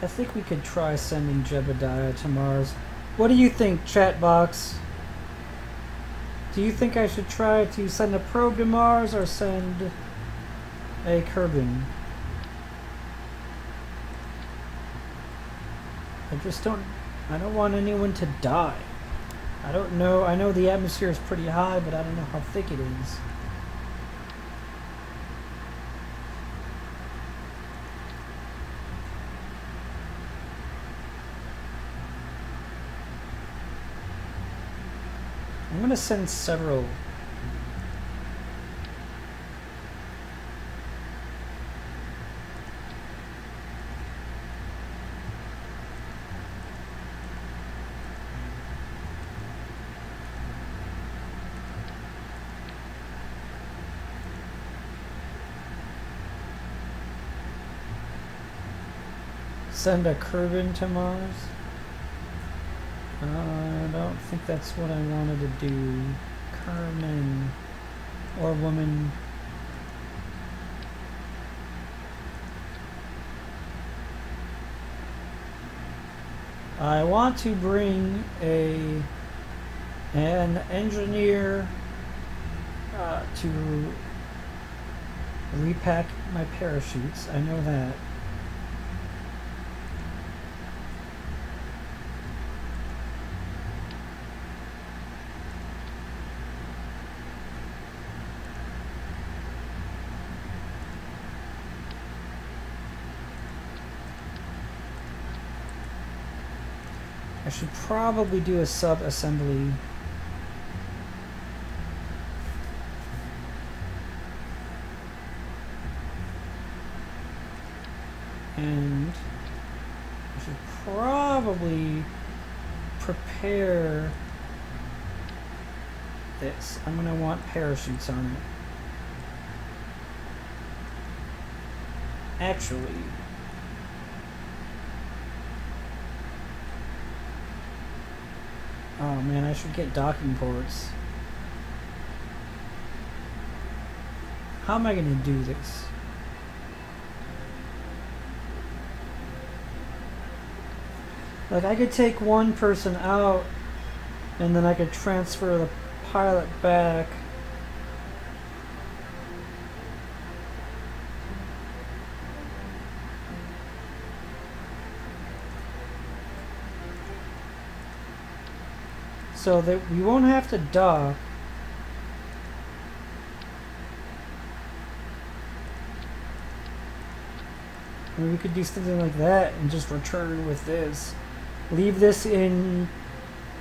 I think we could try sending Jebediah to Mars. What do you think, chat box? Do you think I should try to send a probe to Mars or send a Kerbin? I don't want anyone to die. I don't know, I know the atmosphere is pretty high, but I don't know how thick it is. I'm going to send several. Send a Kerbin to Mars? I don't think that's what I wanted to do. Carmen or woman. I want to bring an engineer to repack my parachutes. I know that. I should probably do a sub-assembly. And I should probably prepare this. I'm going to want parachutes on it. Actually, oh man, I should get docking ports. How am I going to do this? Like, I could take one person out and then I could transfer the pilot back. So that we won't have to dock. I mean, we could do something like that and just return with this. Leave this in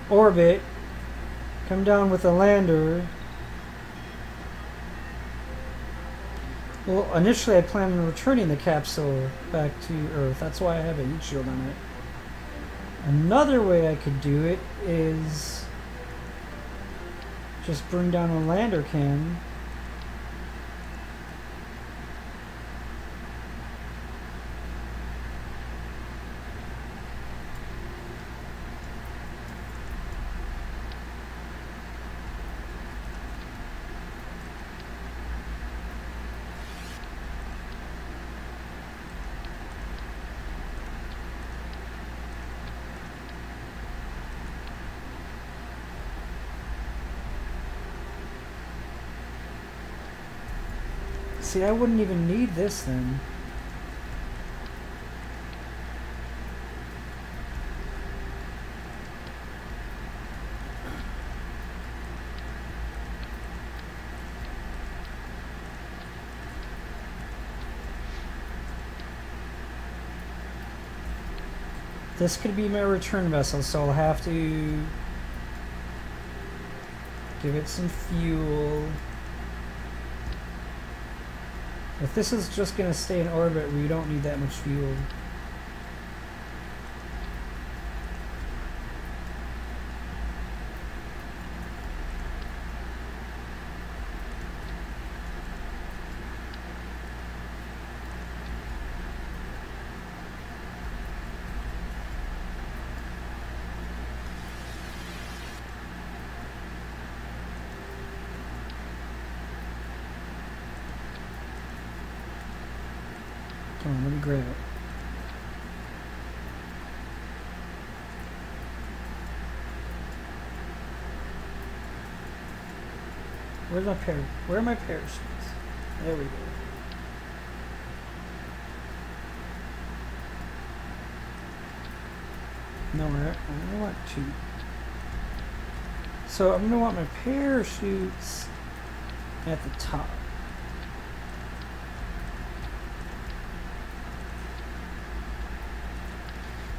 orbit. Come down with a lander. Well, initially I planned on returning the capsule back to Earth. That's why I have a heat shield on it. Another way I could do it is just bring down a lander cam. See, I wouldn't even need this then. This could be my return vessel, so I'll have to give it some fuel. If this is just going to stay in orbit, we don't need that much fuel. Come on, let me grab it. Where are my parachutes? There we go. No, I want two. So I'm gonna want my parachutes at the top.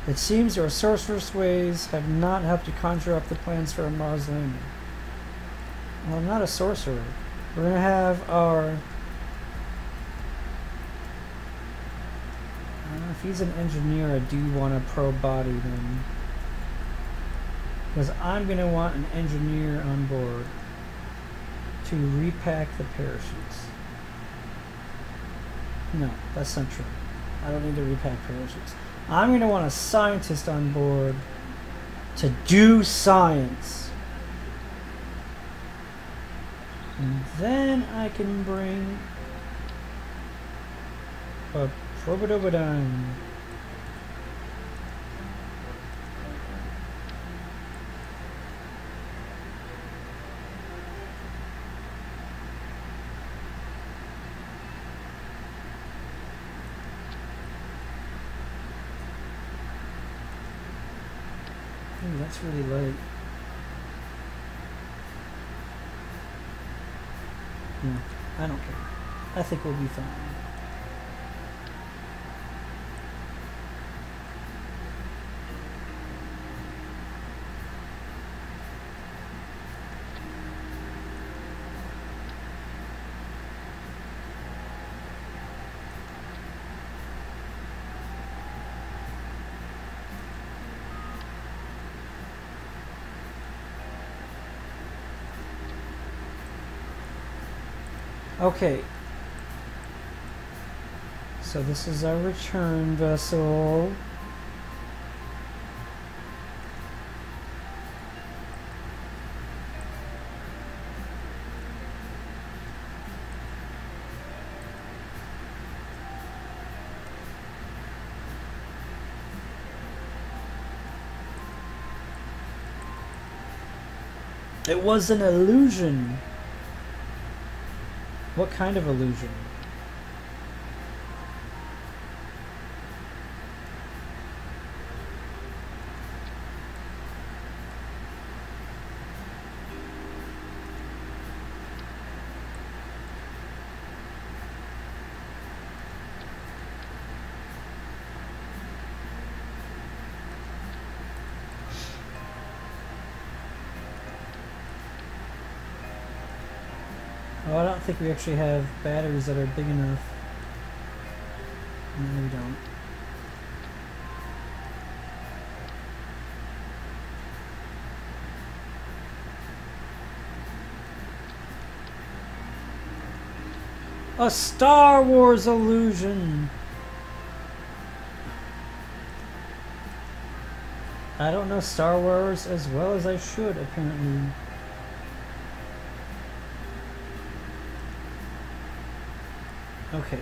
It seems our sorcerous ways have not helped to conjure up the plans for a Mars landing. Well, I'm not a sorcerer. We're going to have our... if he's an engineer, I do want a pro body then. Because I'm going to want an engineer on board to repack the parachutes. No, that's not true. I don't need to repack parachutes. I'm going to want a scientist on board to do science. And then I can bring a Probodobodine. Ooh, that's really light. I don't care. I think we'll be fine. Okay, so this is our return vessel. It was an illusion. What kind of illusion? Oh, I don't think we actually have batteries that are big enough. No, we don't. A Star Wars illusion! I don't know Star Wars as well as I should, apparently. Okay.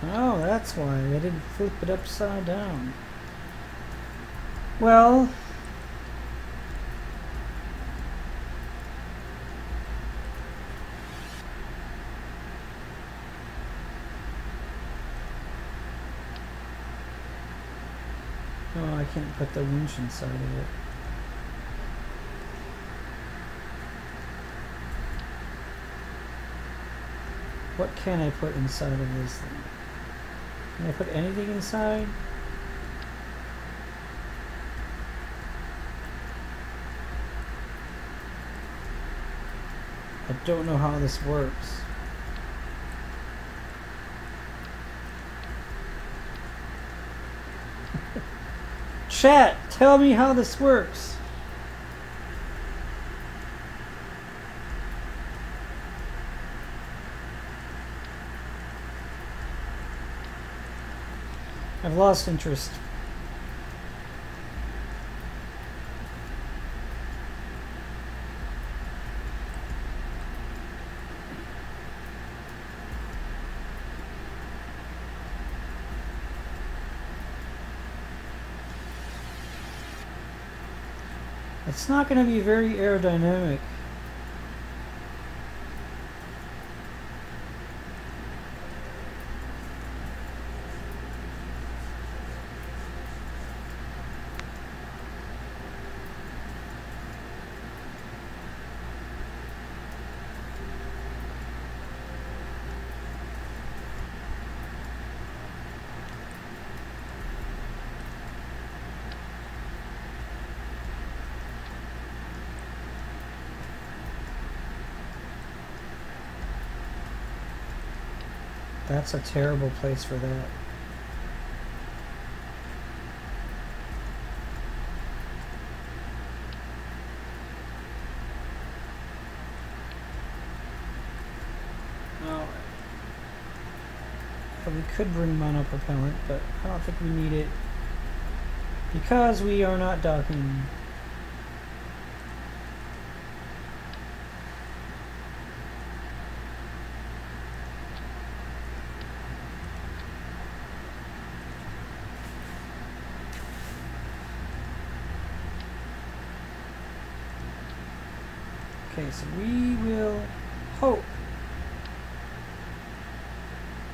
Oh, that's why I didn't flip it upside down. Well, Oh, I can't put the winch inside of it. What can I put inside of this thing? Can I put anything inside? I don't know how this works. Chat, tell me how this works. I've lost interest. It's not going to be very aerodynamic. That's a terrible place for that. Alright. We could bring monopropellant, but I don't think we need it because we are not docking. Okay, so we will hope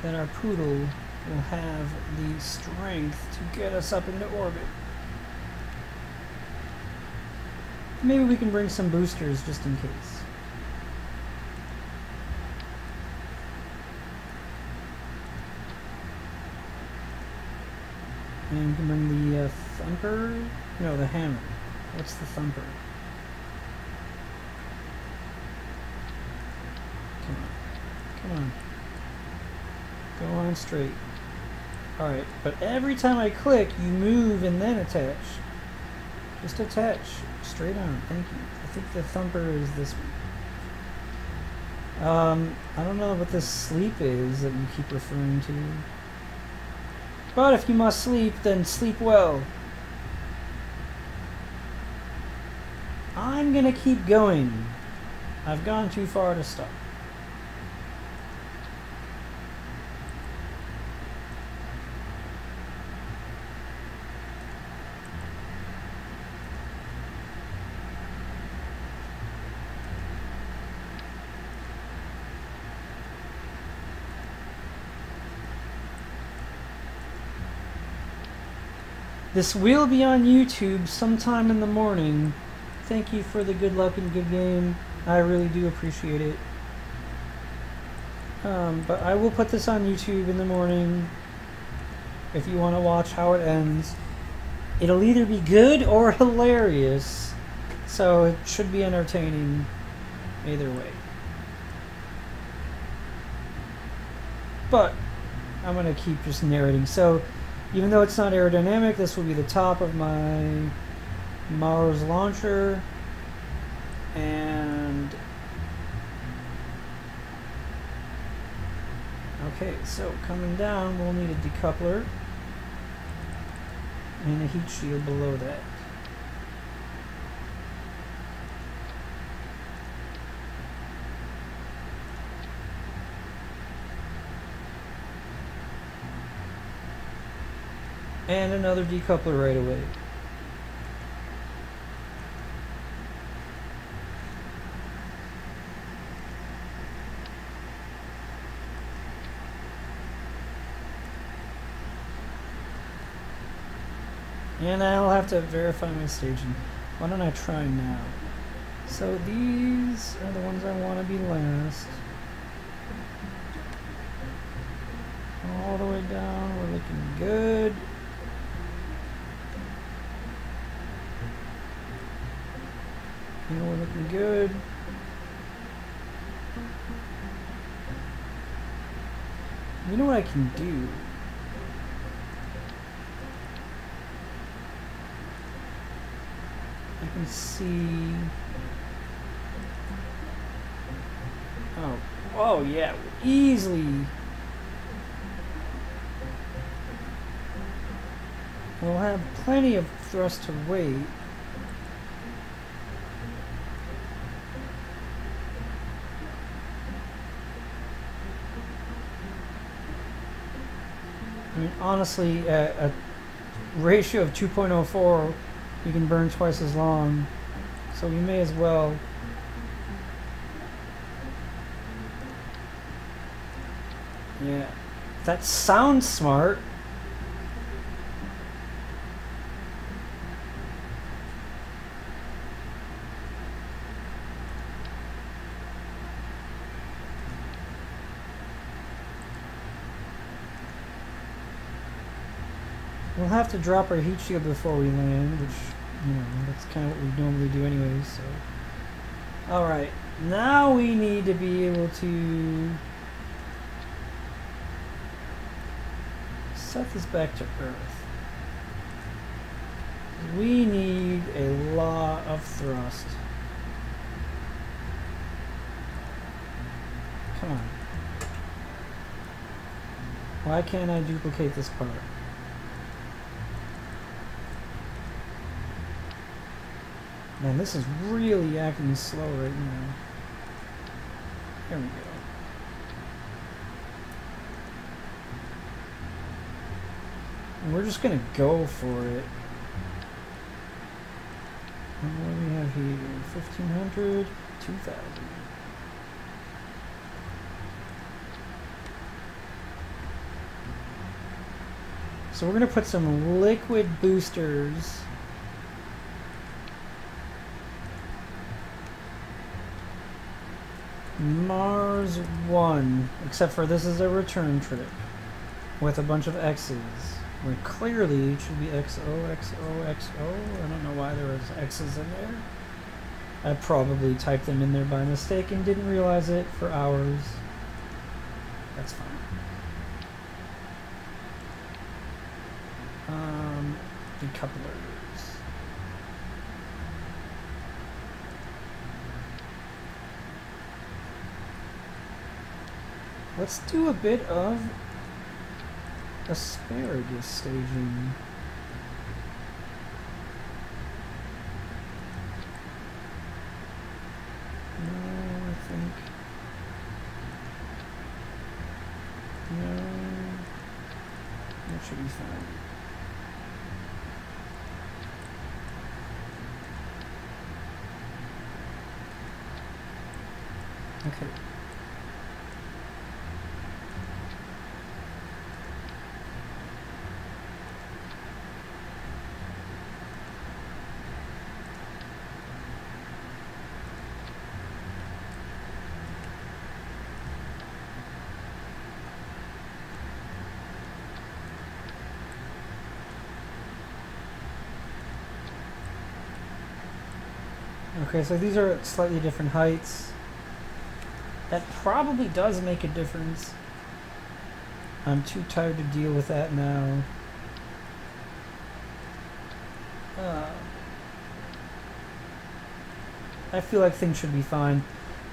that our poodle will have the strength to get us up into orbit. Maybe we can bring some boosters just in case. And we can bring the thumper? No, the hammer. What's the thumper? Come on. Go on straight. Alright, but every time I click, you move and then attach. Just attach. Straight on. Thank you. I think the thumper is this one. I don't know what this sleep is that you keep referring to. But if you must sleep, then sleep well. I'm gonna keep going. I've gone too far to stop. This will be on YouTube sometime in the morning. Thank you for the good luck and good game. I really do appreciate it. But I will put this on YouTube in the morning if you want to watch how it ends. It'll either be good or hilarious, so it should be entertaining either way. But I'm going to keep just narrating. So even though it's not aerodynamic, this will be the top of my Mars launcher. And okay, so coming down, we'll need a decoupler and a heat shield below that. And another decoupler right away. And I'll have to verify my staging. Why don't I try now? So these are the ones I want to be last. All the way down, we're looking good. You know, we're looking good. You know what I can do? I can see. Oh yeah, easily. We'll have plenty of thrust to weight. I mean, honestly, at a ratio of 2.04, you can burn twice as long. So we may as well. Yeah, that sounds smart. We'll have to drop our heat shield before we land, which, you know, that's kind of what we normally do anyways, so. Alright, now we need to be able to set this back to Earth. We need a lot of thrust. Come on. Why can't I duplicate this part? Man, this is really acting slow right now. There we go. And we're just gonna go for it. And what do we have here? 1500, 2000. So we're gonna put some liquid boosters . Mars 1, except for this is a return trip with a bunch of X's, where clearly it should be XO, XO, XO. I don't know why there was X's in there. I probably typed them in there by mistake and didn't realize it for hours. That's fine. Decouplers. Let's do a bit of asparagus staging. No, I think. No. That should be fine. Okay. Okay, so these are at slightly different heights. That probably does make a difference. I'm too tired to deal with that now. I feel like things should be fine.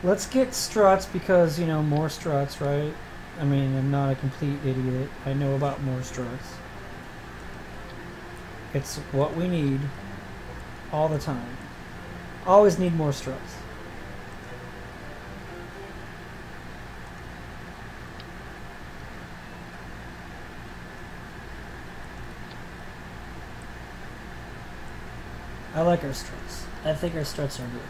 Let's get struts because, you know, more struts, right? I mean, I'm not a complete idiot. I know about more struts. It's what we need all the time. Always need more struts. I like our struts. I think our struts are good.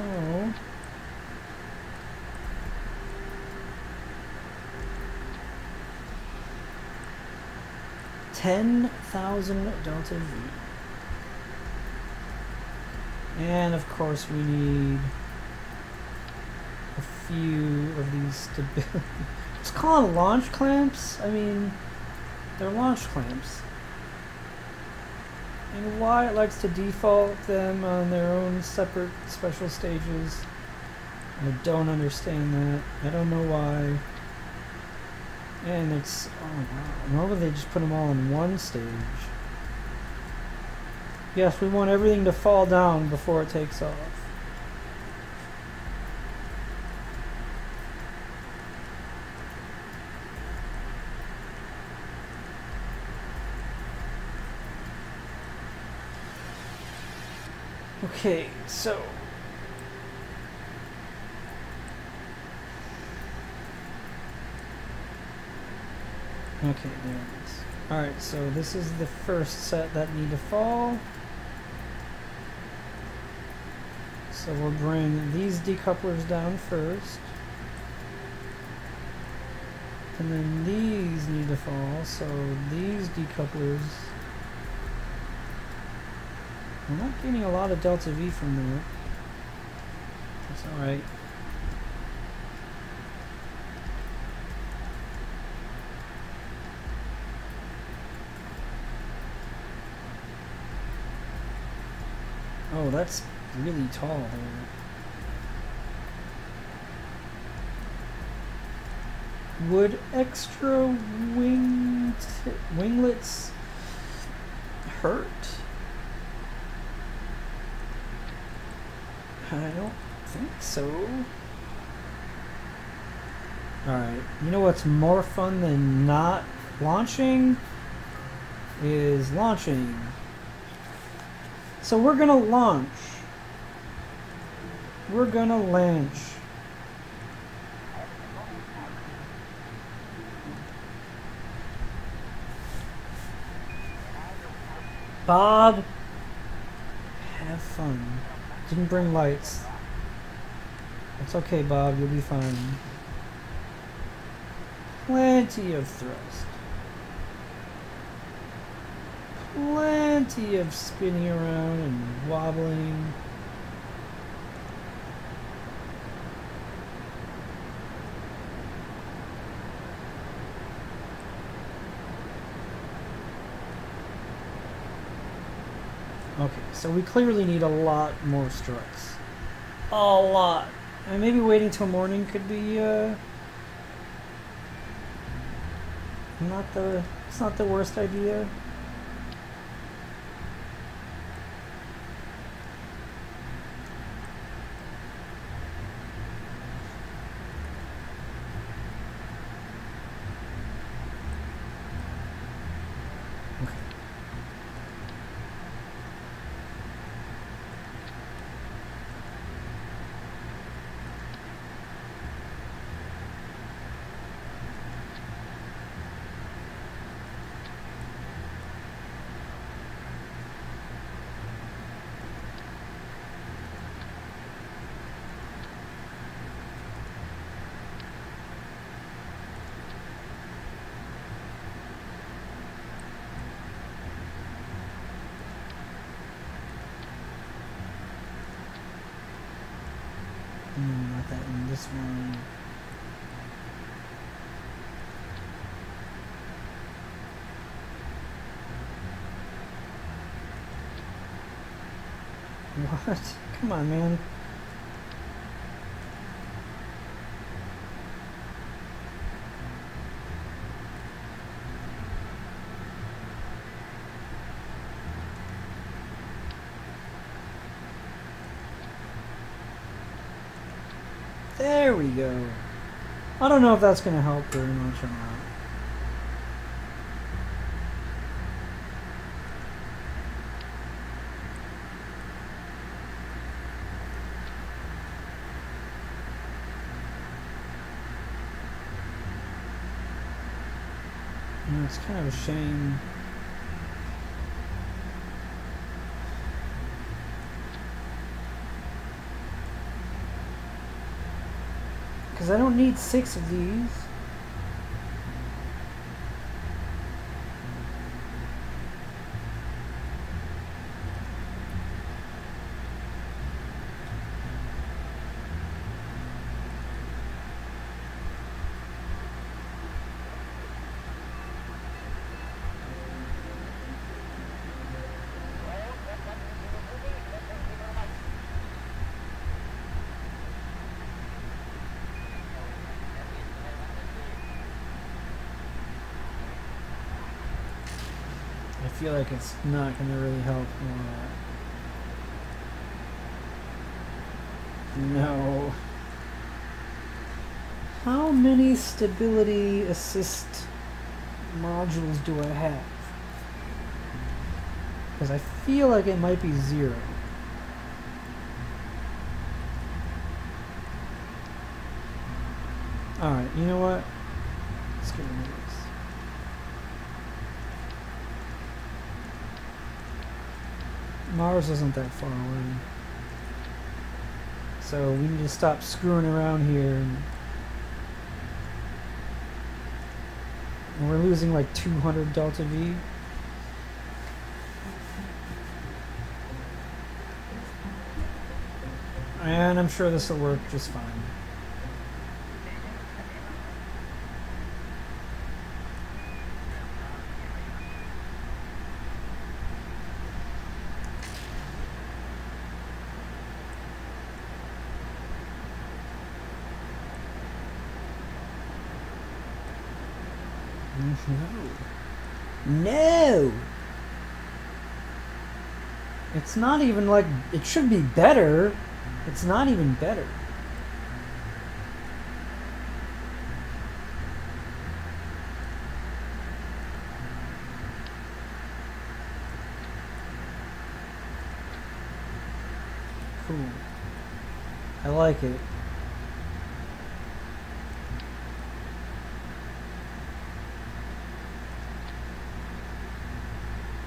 So 10,000 delta V. And of course we need a few of these stability. Let's call them launch clamps. I mean, they're launch clamps. And why it likes to default them on their own separate special stages, I don't understand that. I don't know why. And it's, oh wow, normally they just put them all in one stage. Yes, we want everything to fall down before it takes off. Okay, so okay, there it is. Alright, so this is the first set that need to fall. So we'll bring these decouplers down first. And then these need to fall, so these decouplers... We're not getting a lot of delta V from there. That's alright. Oh, that's really tall there. Would extra winglets hurt? I don't think so. Alright, you know what's more fun than not launching? Is launching. So we're gonna launch. We're gonna launch. Bob, have fun. Didn't bring lights. It's okay, Bob, you'll be fine. Plenty of thrust. Plenty of spinning around and wobbling. Okay, so we clearly need a lot more struts. A lot. And maybe waiting till morning could be it's not the worst idea. Not that one, this one. What? Come on, man. There we go. I don't know if that's going to help very much or not. It's kind of a shame. Because I don't need 6 of these. I feel like it's not going to really help. No. How many stability assist modules do I have? Because I feel like it might be 0. Alright, you know what? Let's get rid of this. Mars isn't that far away. So we need to stop screwing around here. And we're losing like 200 delta V. And I'm sure this will work just fine. No! It's not even like... It should be better. It's not even better. Cool. I like it.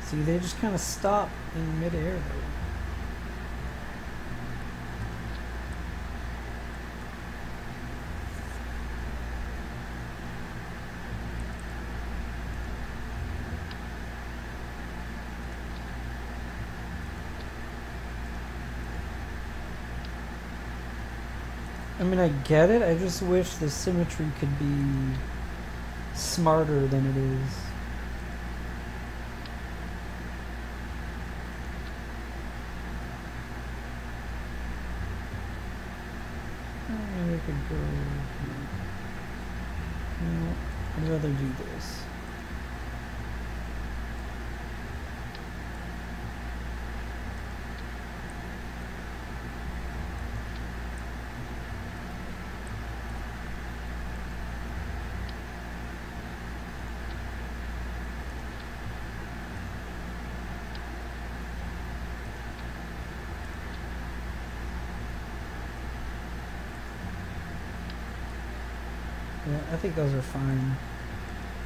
See, they just kind of stop in midair though. I mean, I get it. I just wish the symmetry could be smarter than it is. Maybe I could go here. No, I'd rather do this. Yeah, I think those are fine.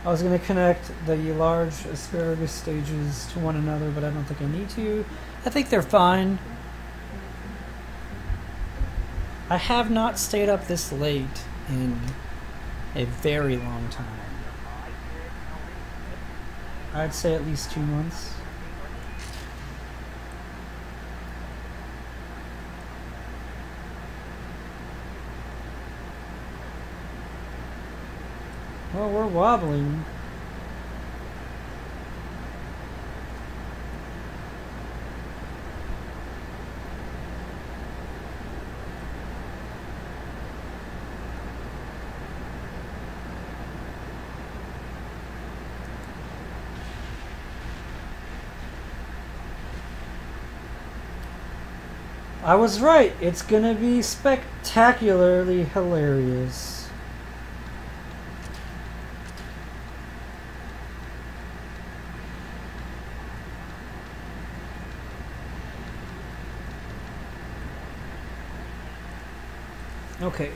I was going to connect the large asparagus stages to one another, but I don't think I need to. I think they're fine. I have not stayed up this late in a very long time. I'd say at least 2 months. Well, we're wobbling. I was right. It's gonna be spectacularly hilarious. Okay.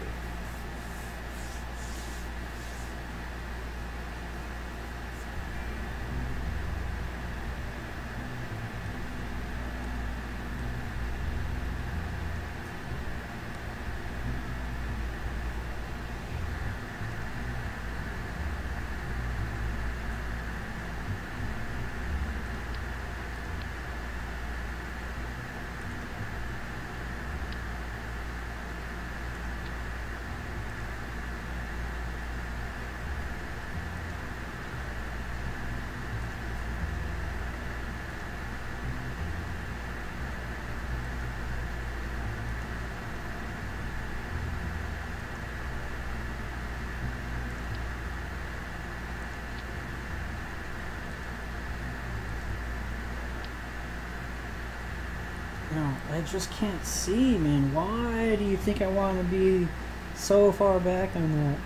No, I just can't see, man. Why do you think I want to be so far back on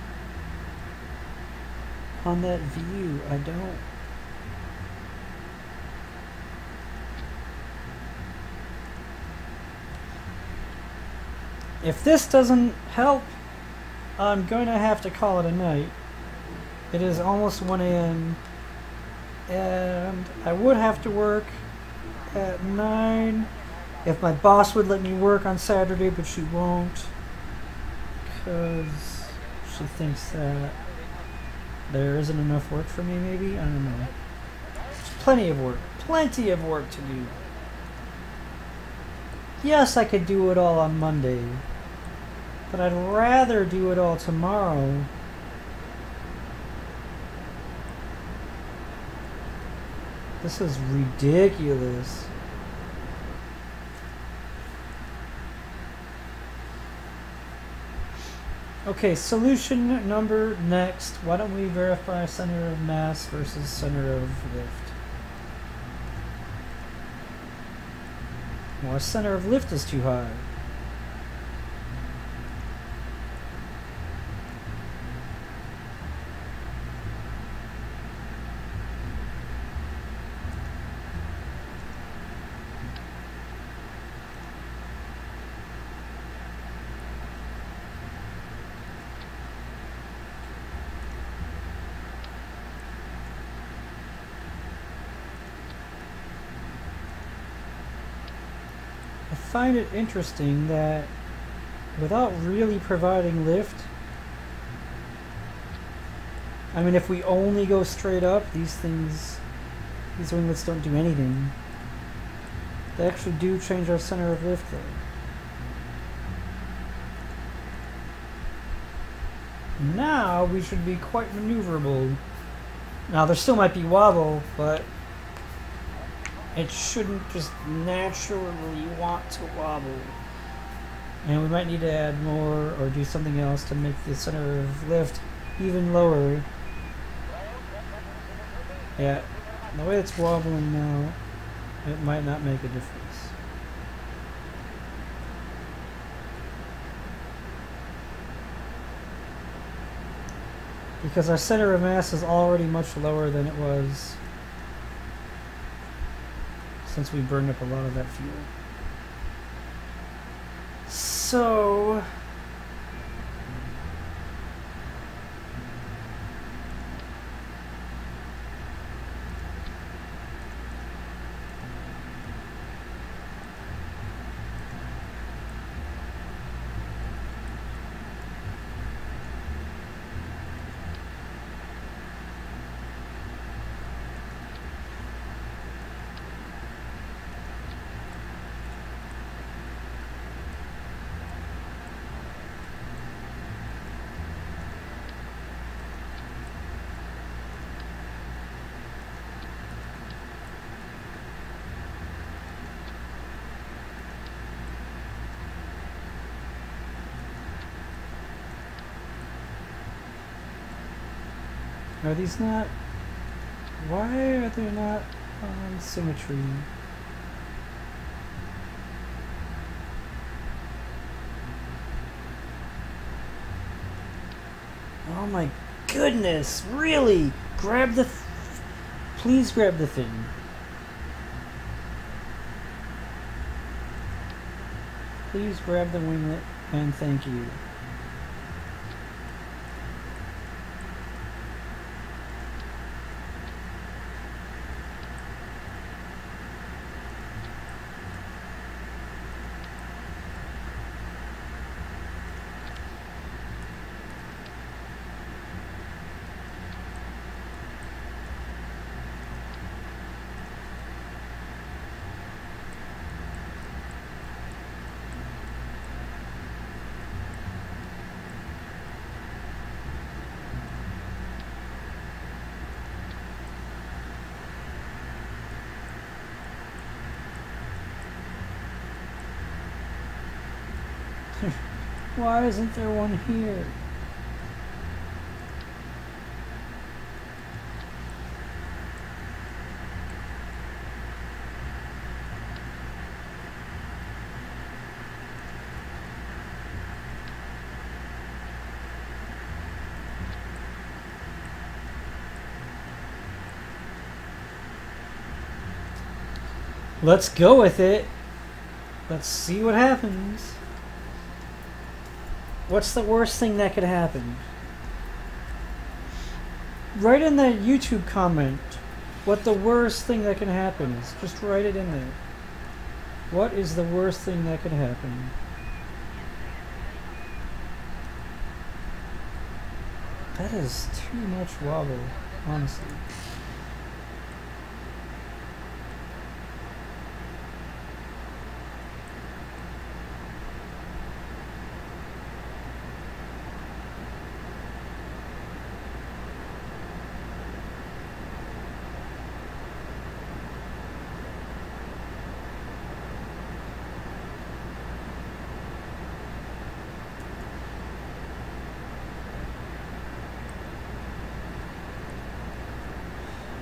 that view? I don't. If this doesn't help, I'm going to have to call it a night. It is almost 1 a.m. and I would have to work at 9 if my boss would let me work on Saturday, but she won't because she thinks that there isn't enough work for me, maybe? I don't know. There's plenty of work to do. Yes, I could do it all on Monday, but I'd rather do it all tomorrow. This is ridiculous. Okay, solution number next. Why don't we verify center of mass versus center of lift? Well, our center of lift is too high. I find it interesting that without really providing lift, I mean, if we only go straight up, these winglets don't do anything. They actually do change our center of lift though. Now we should be quite maneuverable. Now there still might be wobble, but it shouldn't just naturally want to wobble. And we might need to add more or do something else to make the center of lift even lower. Yeah, the way it's wobbling now, it might not make a difference. Because our center of mass is already much lower than it was since we burned up a lot of that fuel. So are these not? Why are they not on symmetry? Oh my goodness, really? Grab the... Please grab the thing. Please grab the winglet and thank you. Why isn't there one here? Let's go with it. Let's see what happens. What's the worst thing that could happen? Write in the YouTube comment what the worst thing that can happen is. Just write it in there. What is the worst thing that could happen? That is too much wobble, honestly.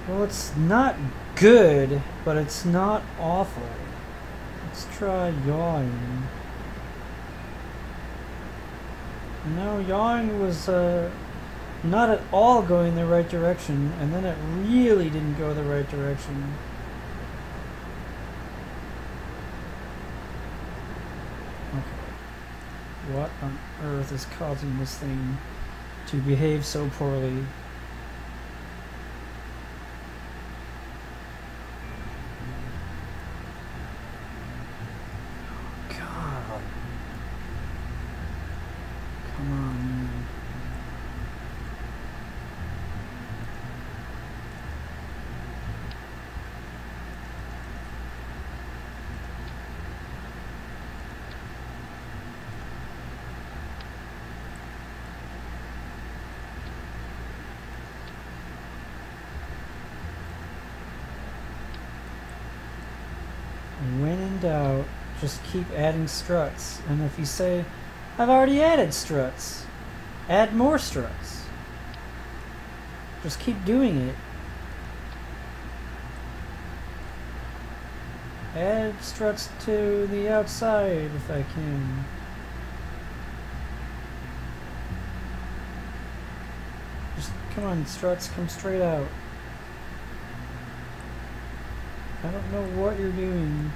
Well, it's not good, but it's not awful. Let's try yawing. No, yawing was not at all going the right direction, and then it really didn't go the right direction. Okay. What on earth is causing this thing to behave so poorly? When in doubt, just keep adding struts. And if you say, I've already added struts, add more struts. Just keep doing it. Add struts to the outside if I can. Just come on, struts, come straight out. I don't know what you're doing.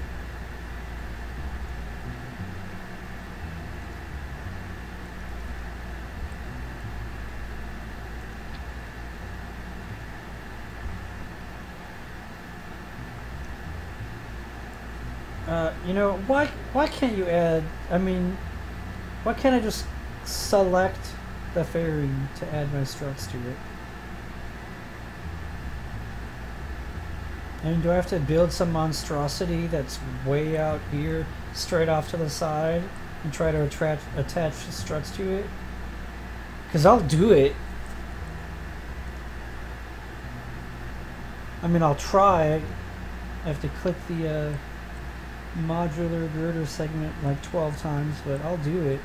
You know, why can't you add, I mean, why can't I just select the fairing to add my struts to it? I mean, do I have to build some monstrosity that's way out here, straight off to the side, and try to attach struts to it? Because I'll do it. I mean, I'll try. I have to click the modular girder segment like 12 times, but I'll do it.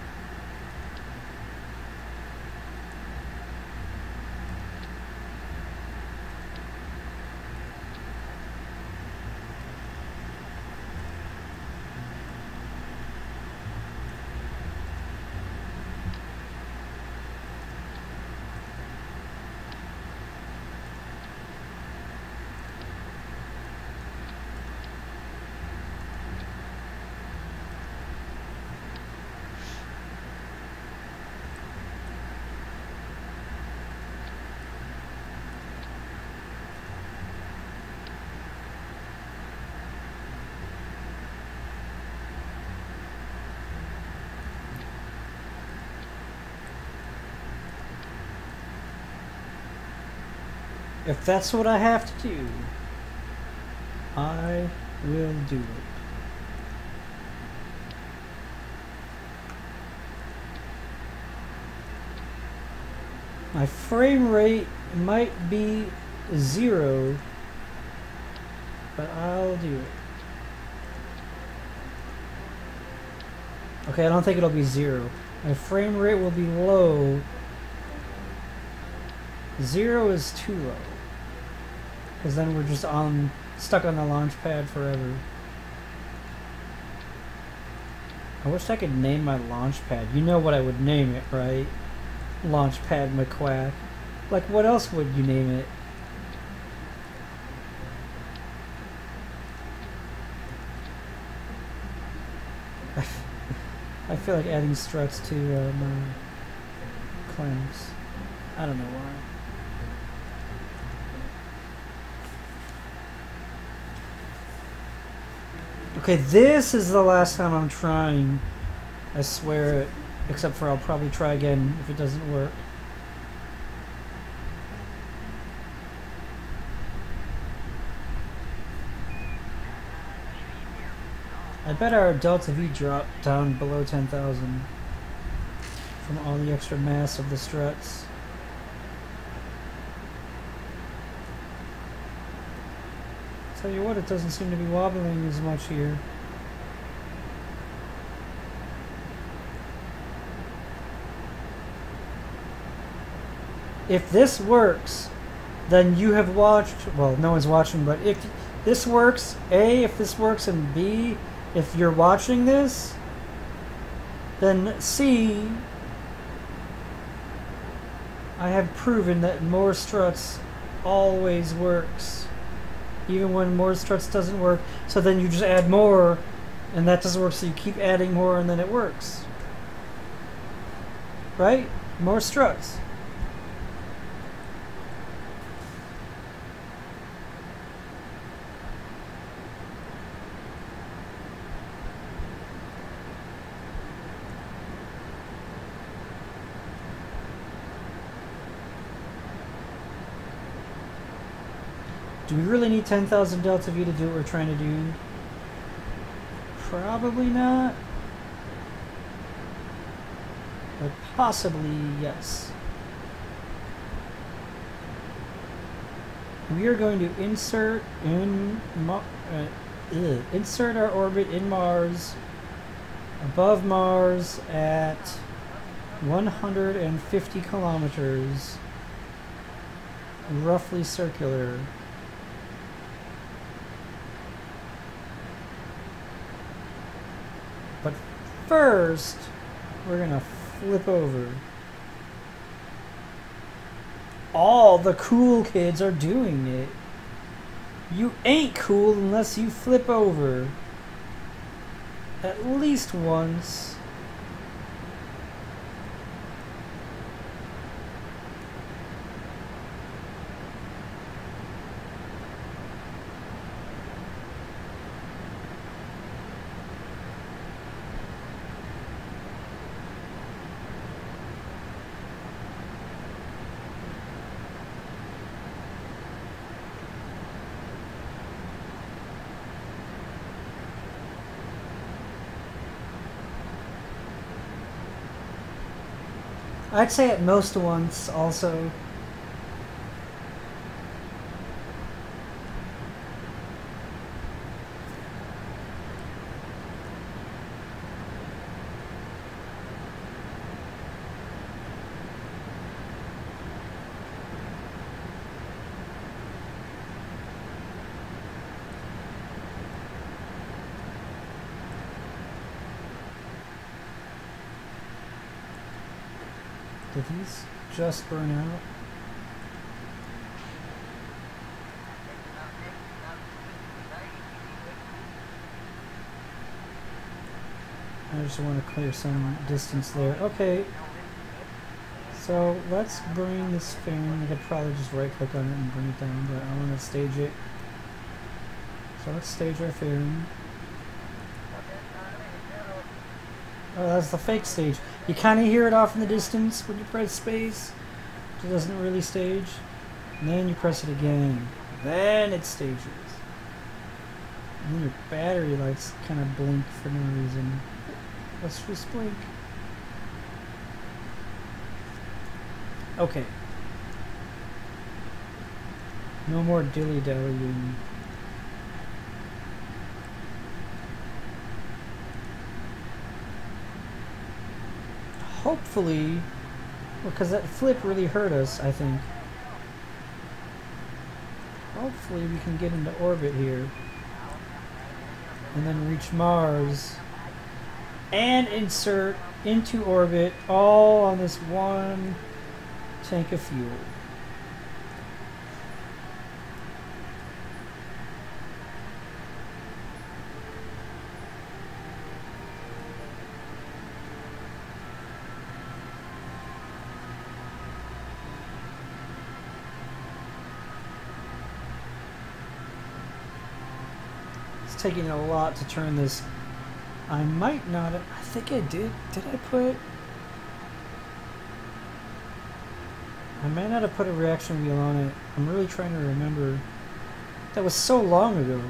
If that's what I have to do, I will do it. My frame rate might be 0, but I'll do it. Okay, I don't think it'll be 0. My frame rate will be low. 0 is too low. Because then we're just stuck on the launch pad forever. I wish I could name my launch pad. You know what I would name it, right? Launchpad McQuack. Like, what else would you name it? I feel like adding struts to my clamps. I don't know why. Okay, this is the last time I'm trying. I swear it. Except for I'll probably try again if it doesn't work. I bet our delta V dropped down below 10,000 from all the extra mass of the struts. Tell you what, it doesn't seem to be wobbling as much here. If this works, then you have watched, well, no one's watching, but if this works, A, if this works, and B, if you're watching this, then C, I have proven that more struts always works. Even when more struts doesn't work, so then you just add more, and that doesn't work, so you keep adding more, and then it works. Right? More struts. Do we really need 10,000 delta V to do what we're trying to do? Probably not. But possibly yes. We are going to insert insert our orbit in Mars, above Mars at 150 kilometers, roughly circular. But first, we're gonna flip over. All the cool kids are doing it. You ain't cool unless you flip over. At least once. I'd say at most once, also. Did these just burn out? I just want to clear some distance there. Okay. So let's bring this fan. I could probably just right click on it and bring it down, but I want to stage it. So let's stage our fairing. Oh, that's the fake stage. You kind of hear it off in the distance when you press space. It doesn't really stage. And then you press it again. Then it stages. And then your battery lights kind of blink for no reason. Let's just blink. Okay. No more dilly-dallying. Hopefully, because that flip really hurt us, I think. Hopefully we can get into orbit here. And then reach Mars. And insert into orbit all on this one tank of fuel. taking a lot to turn this. I might not. I think I did. Did I put? I might not have put a reaction wheel on it. I'm really trying to remember. That was so long ago.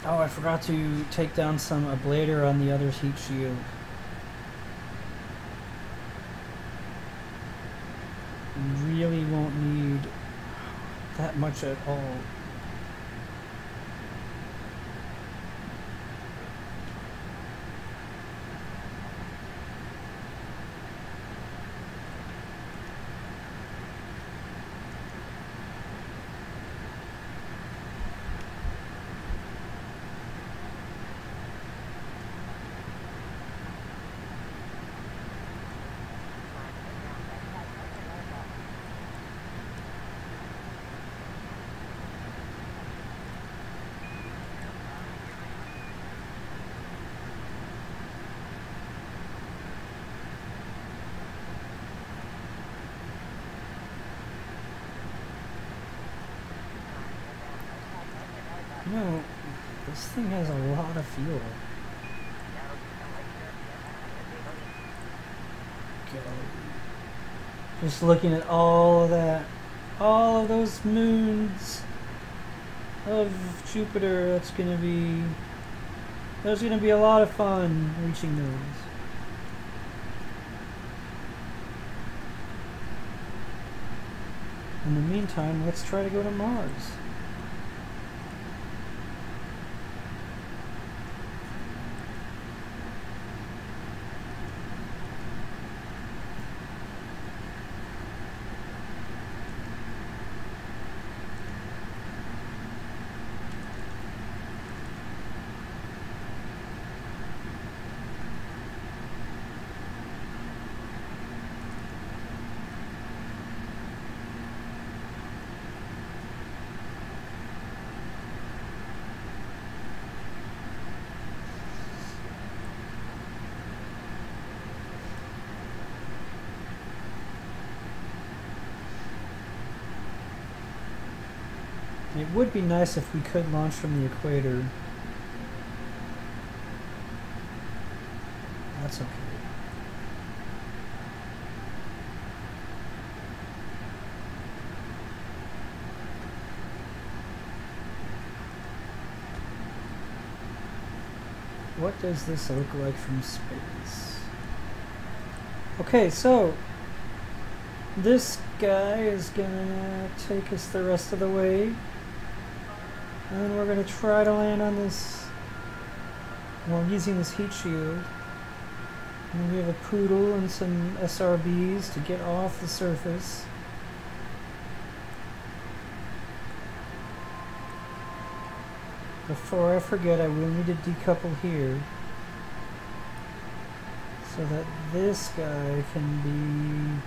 Oh, I forgot to take down some ablator on the other heat shield. Really won't need that much at all. No, this thing has a lot of fuel. Go. Just looking at all of that, all of those moons of Jupiter, there's gonna be a lot of fun reaching those. In the meantime, let's try to go to Mars. It would be nice if we could launch from the equator. That's okay. What does this look like from space? Okay, so this guy is gonna take us the rest of the way. And then we're going to try to land on this, well, using this heat shield. And then we have a poodle and some SRBs to get off the surface. Before I forget, I will need to decouple here so that this guy can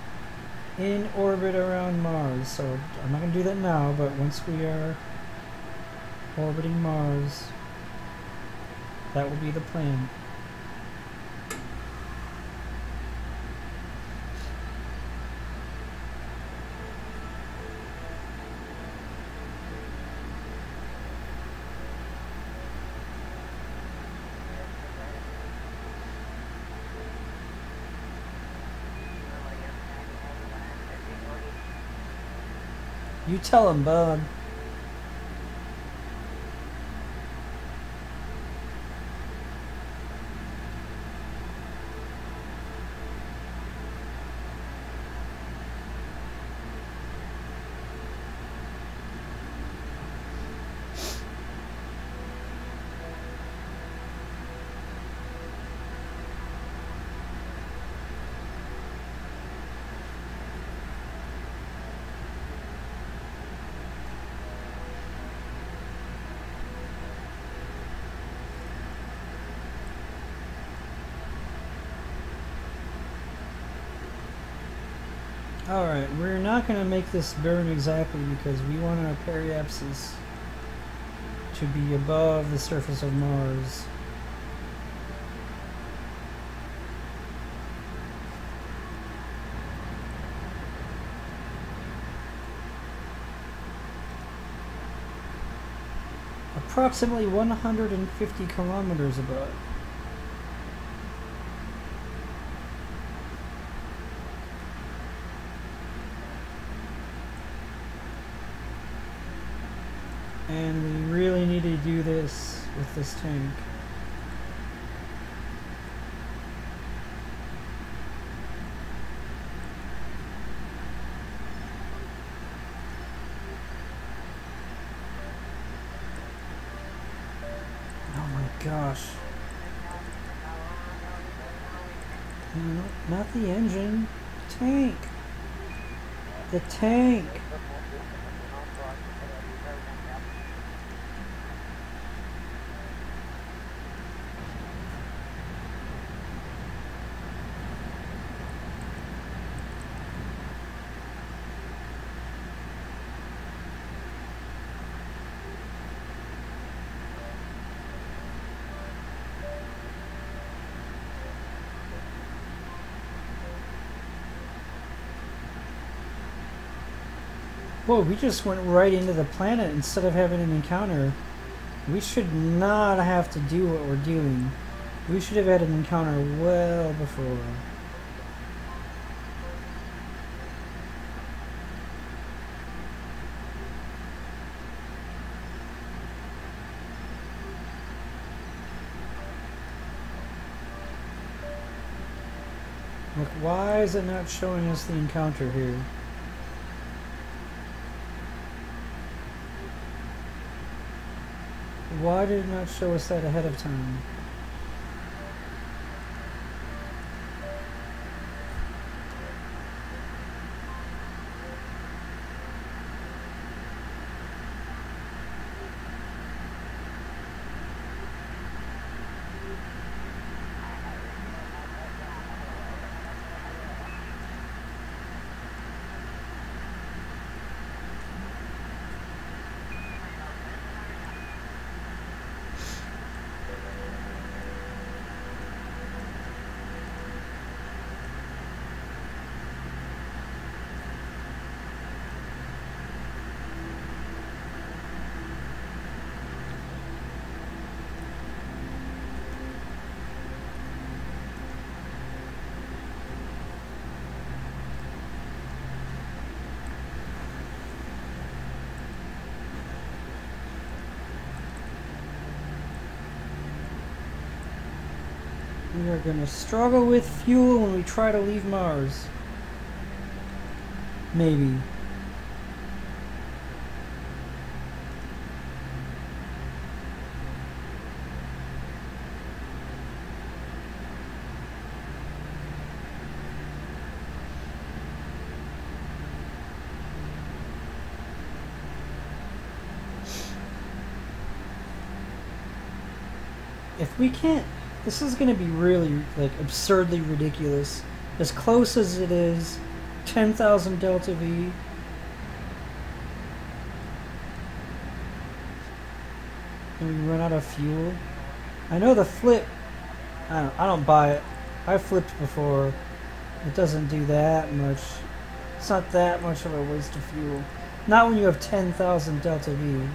be in orbit around Mars. So I'm not going to do that now, but once we are orbiting Mars, that will be the plan. You tell him, bud. Alright, we're not going to make this burn exactly because we want our periapsis to be above the surface of Mars. Approximately 150 kilometers above. And we really need to do this with this tank. Oh my gosh. No, not the engine. Tank. The tank. Whoa, we just went right into the planet instead of having an encounter. We should not have to do what we're doing. We should have had an encounter well before. Look, why is it not showing us the encounter here? Why did it not show us that ahead of time? We are going to struggle with fuel when we try to leave Mars. Maybe. If we can't... This is going to be really, like, absurdly ridiculous. As close as it is, 10,000 delta V. And we run out of fuel. I know the flip, I don't buy it. I've flipped before. It doesn't do that much. It's not that much of a waste of fuel. Not when you have 10,000 delta V.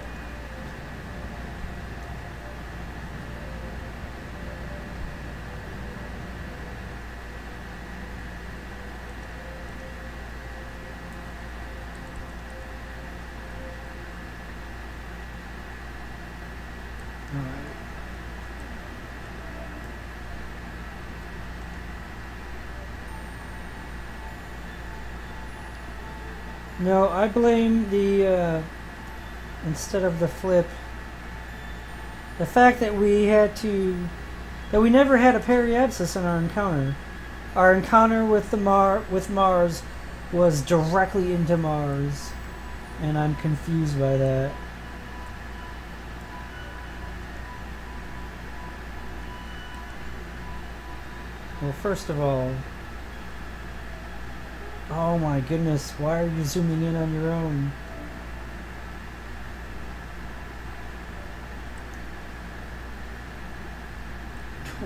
No, I blame the, instead of the flip, the fact that we had to, that we never had a periapsis in our encounter. Our encounter with Mars was directly into Mars, and I'm confused by that. Well, first of all, Oh my goodness, why are you zooming in on your own?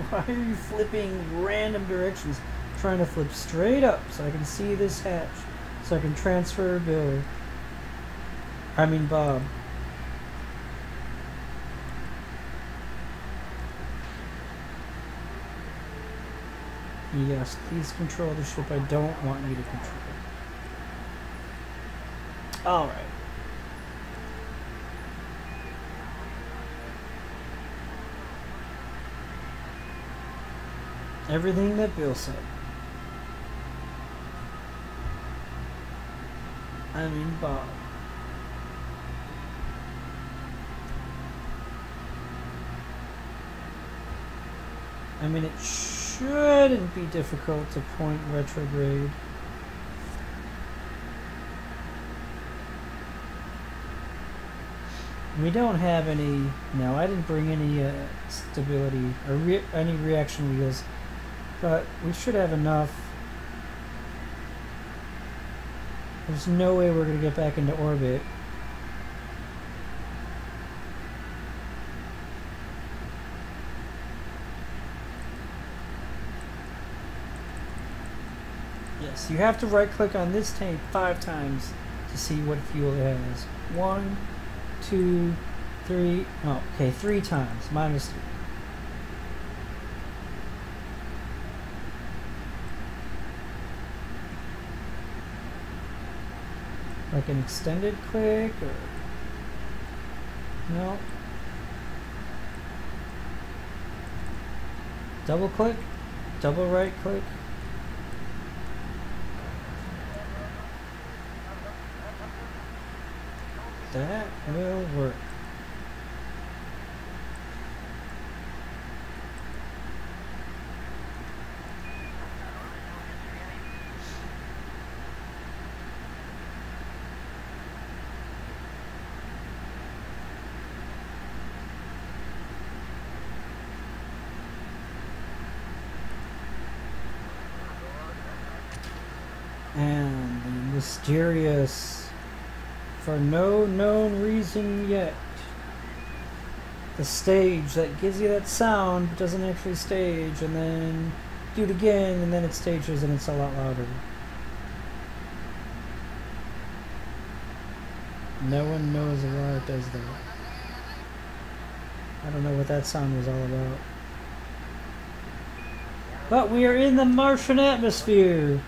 Why are you flipping random directions? I'm trying to flip straight up so I can see this hatch. So I can transfer Bill. I mean Bob. Yes, please control the ship I don't want you to control. Alright. Everything that Bill said. I mean Bob. I mean, it shouldn't be difficult to point retrograde. We don't have any... No, I didn't bring any stability or any reaction wheels, but we should have enough. There's no way we're going to get back into orbit. Yes, you have to right click on this tank 5 times to see what fuel it has. 1, 2, 3, oh, okay, 3 times. My mistake. Like an extended click or no. Double click, double right click. That will work. And the mysterious, for no known reason yet, the stage that gives you that sound but doesn't actually stage, and then do it again and then it stages and it's a lot louder. No one knows why it does that. I don't know what that sound was all about. But we are in the Martian atmosphere.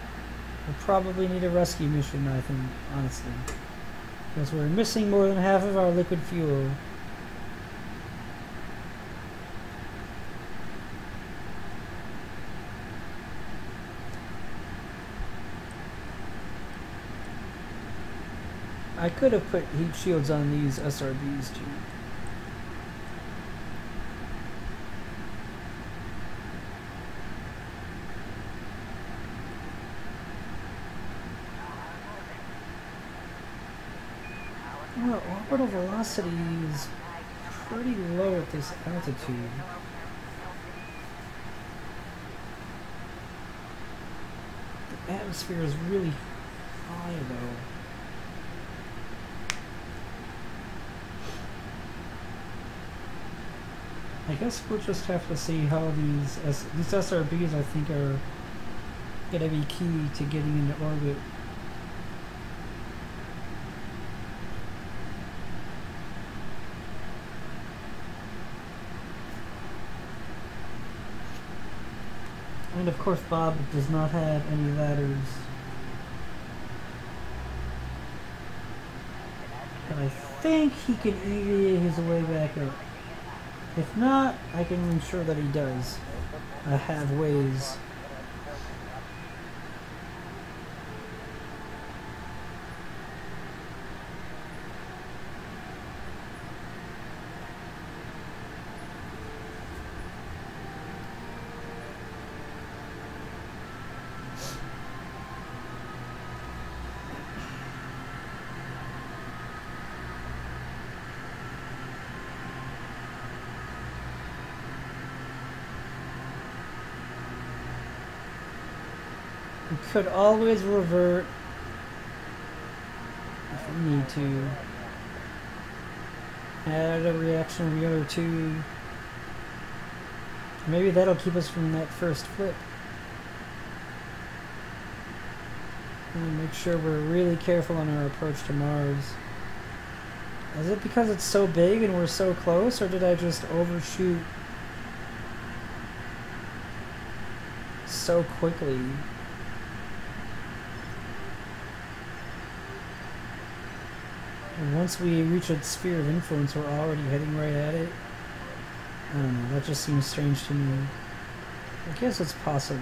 We'll probably need a rescue mission, I think, honestly. Because we're missing more than half of our liquid fuel. I could have put heat shields on these SRBs too. Well, orbital velocity is pretty low at this altitude. The atmosphere is really high though. I guess we'll just have to see how these SRBs I think are going to be key to getting into orbit. And of course Bob does not have any ladders. But I think he can EVA his way back up. If not, I can ensure that he does. I have ways. We could always revert if we need to. Add a reaction of the other two. Maybe that'll keep us from that first flip. And make sure we're really careful on our approach to Mars. Is it because it's so big and we're so close, or did I just overshoot so quickly? And once we reach its sphere of influence, we're already heading right at it. I don't know, that just seems strange to me. I guess it's possible.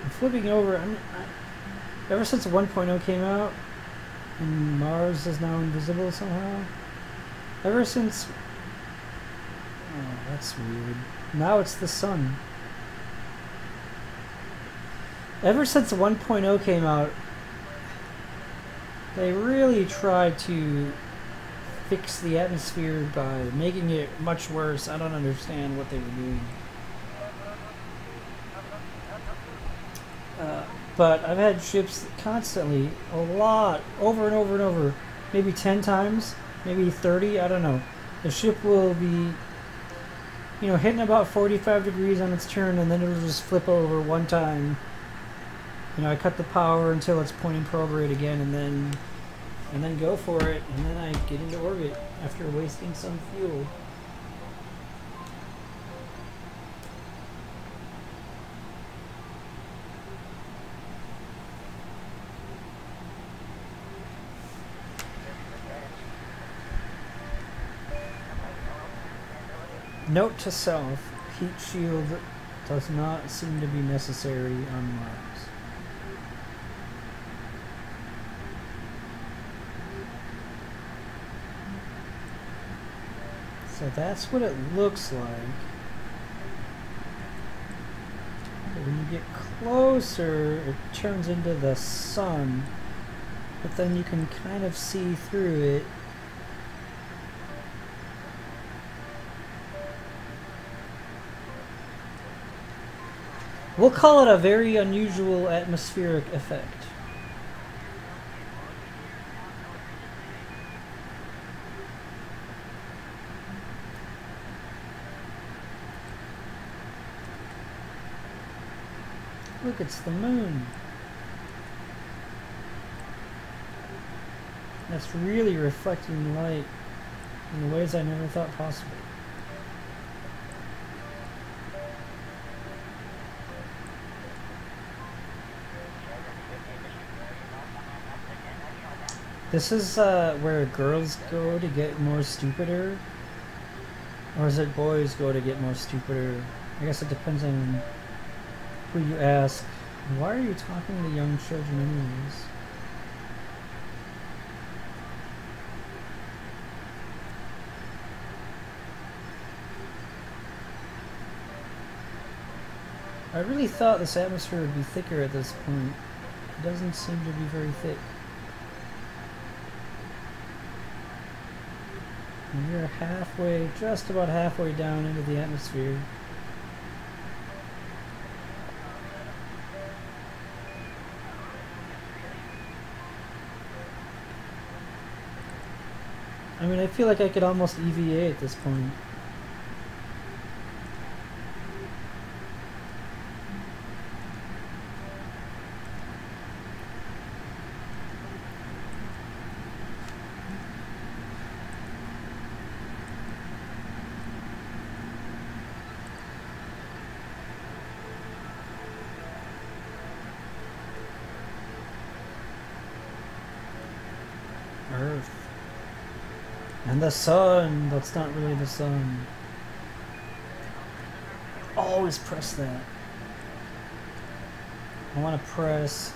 I'm flipping over. Ever since 1.0 came out, and Mars is now invisible somehow. Ever since... Oh, that's weird. Now it's the sun. Ever since 1.0 came out, they really tried to fix the atmosphere by making it much worse. I don't understand what they were doing. But I've had ships constantly, a lot, over and over and over, maybe 10 times, maybe 30, I don't know. The ship will be, you know, hitting about 45 degrees on its turn, and then it'll just flip over one time. You know, I cut the power until it's pointing prograde again, and then go for it, and then I get into orbit after wasting some fuel. Note to self, heat shield does not seem to be necessary on Mars. So that's what it looks like. But when you get closer, it turns into the sun, but then you can kind of see through it. We'll call it a very unusual atmospheric effect. Look, it's the moon. That's really reflecting light in ways I never thought possible. This is where girls go to get more stupider? Or is it boys go to get more stupider? I guess it depends on who you ask. Why are you talking to young children anyways? I really thought this atmosphere would be thicker at this point. It doesn't seem to be very thick. And we're halfway, just about halfway down into the atmosphere. I mean, I feel like I could almost EVA at this point. Earth. And the sun! That's not really the sun. Always press that. I want to press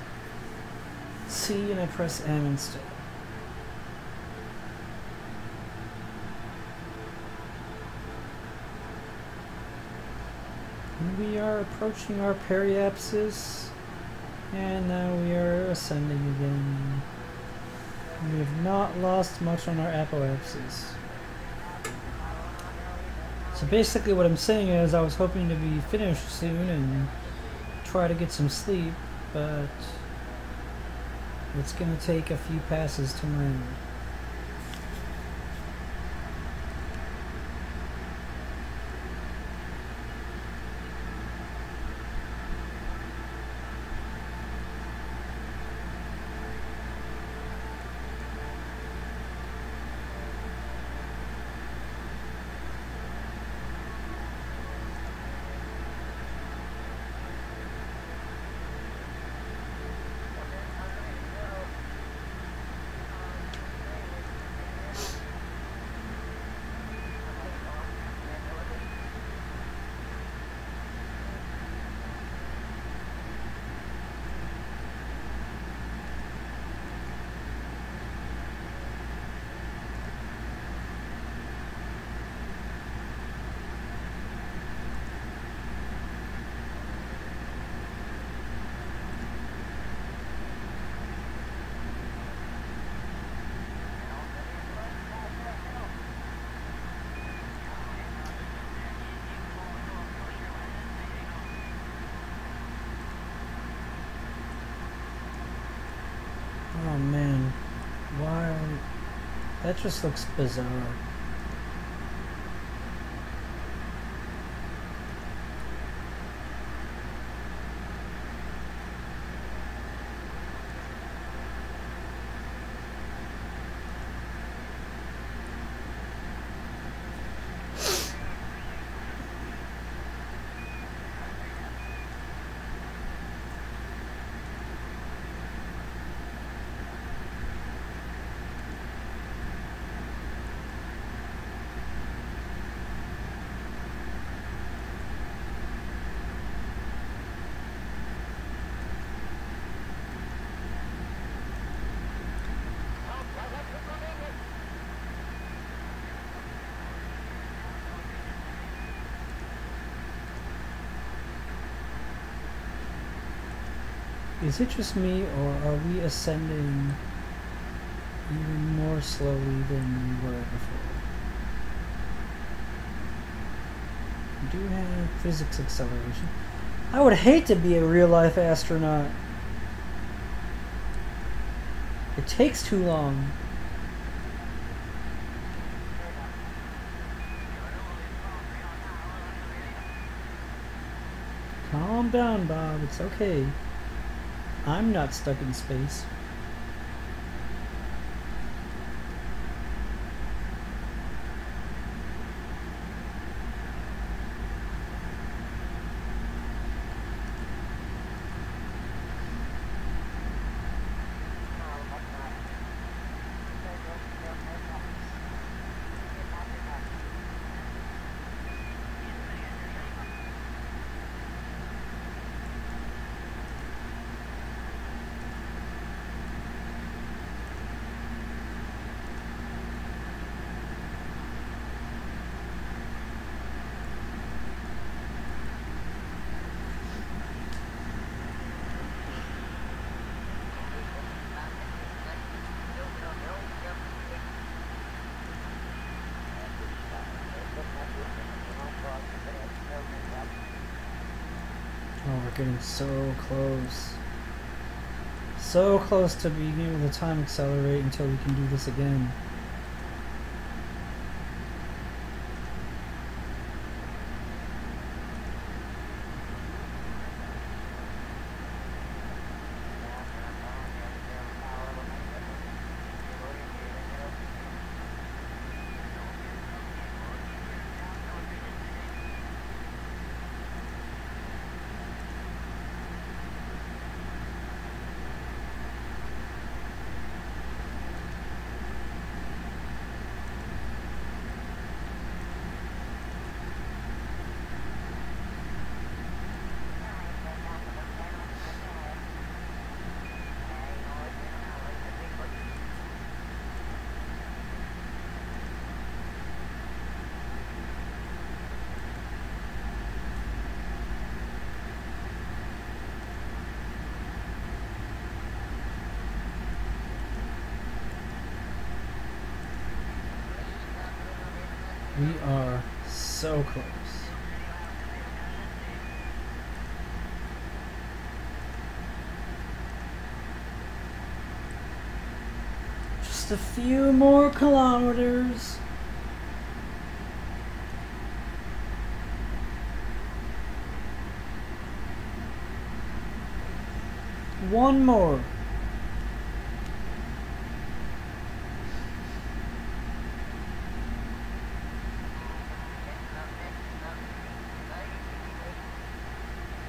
C and I press M instead. And we are approaching our periapsis, and now we are ascending again. We have not lost much on our apoapsis. So basically what I'm saying is I was hoping to be finished soon and try to get some sleep, but it's going to take a few passes to land. Oh man, why? That just looks bizarre. Is it just me, or are we ascending even more slowly than we were before? We do have physics acceleration. I would hate to be a real-life astronaut. It takes too long. Calm down, Bob. It's okay. I'm not stuck in space. Oh, we're getting so close. So close to being able to time accelerate until we can do this again. We are so close. Just a few more kilometers. One more.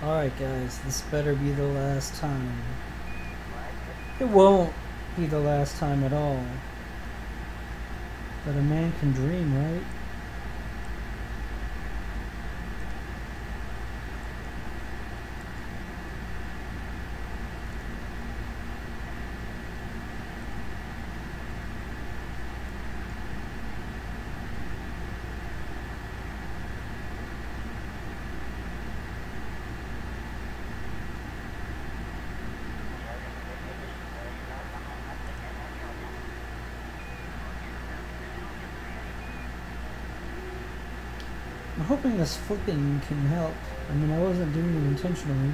Alright guys, this better be the last time. It won't be the last time at all. But a man can dream, right? I'm hoping this flipping can help. I mean, I wasn't doing it intentionally,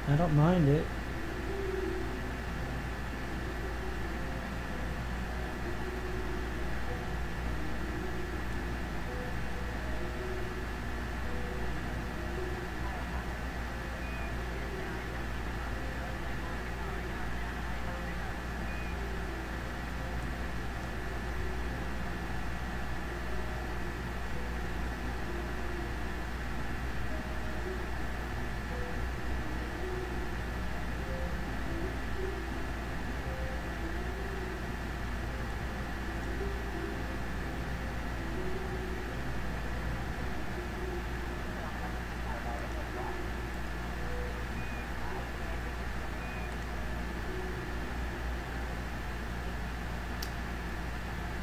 but I don't mind it.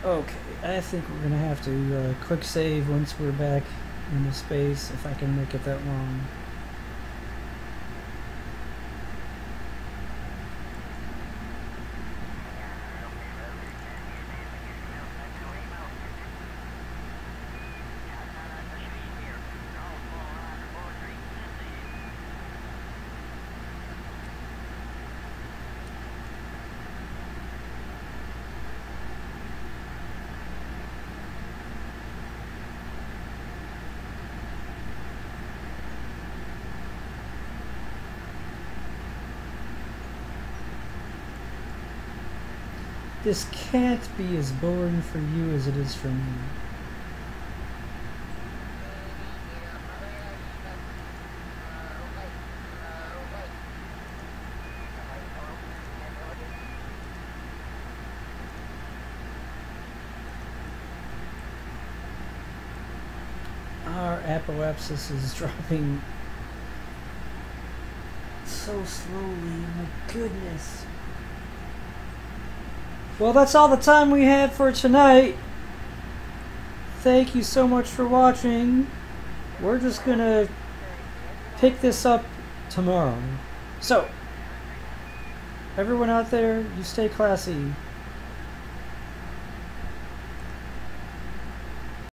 Okay, I think we're gonna have to quick save once we're back into space, if I can make it that long. This can't be as boring for you as it is for me. Our apoapsis is dropping so slowly, my goodness. Well, that's all the time we have for tonight. Thank you so much for watching. We're just gonna pick this up tomorrow. So, everyone out there, you stay classy.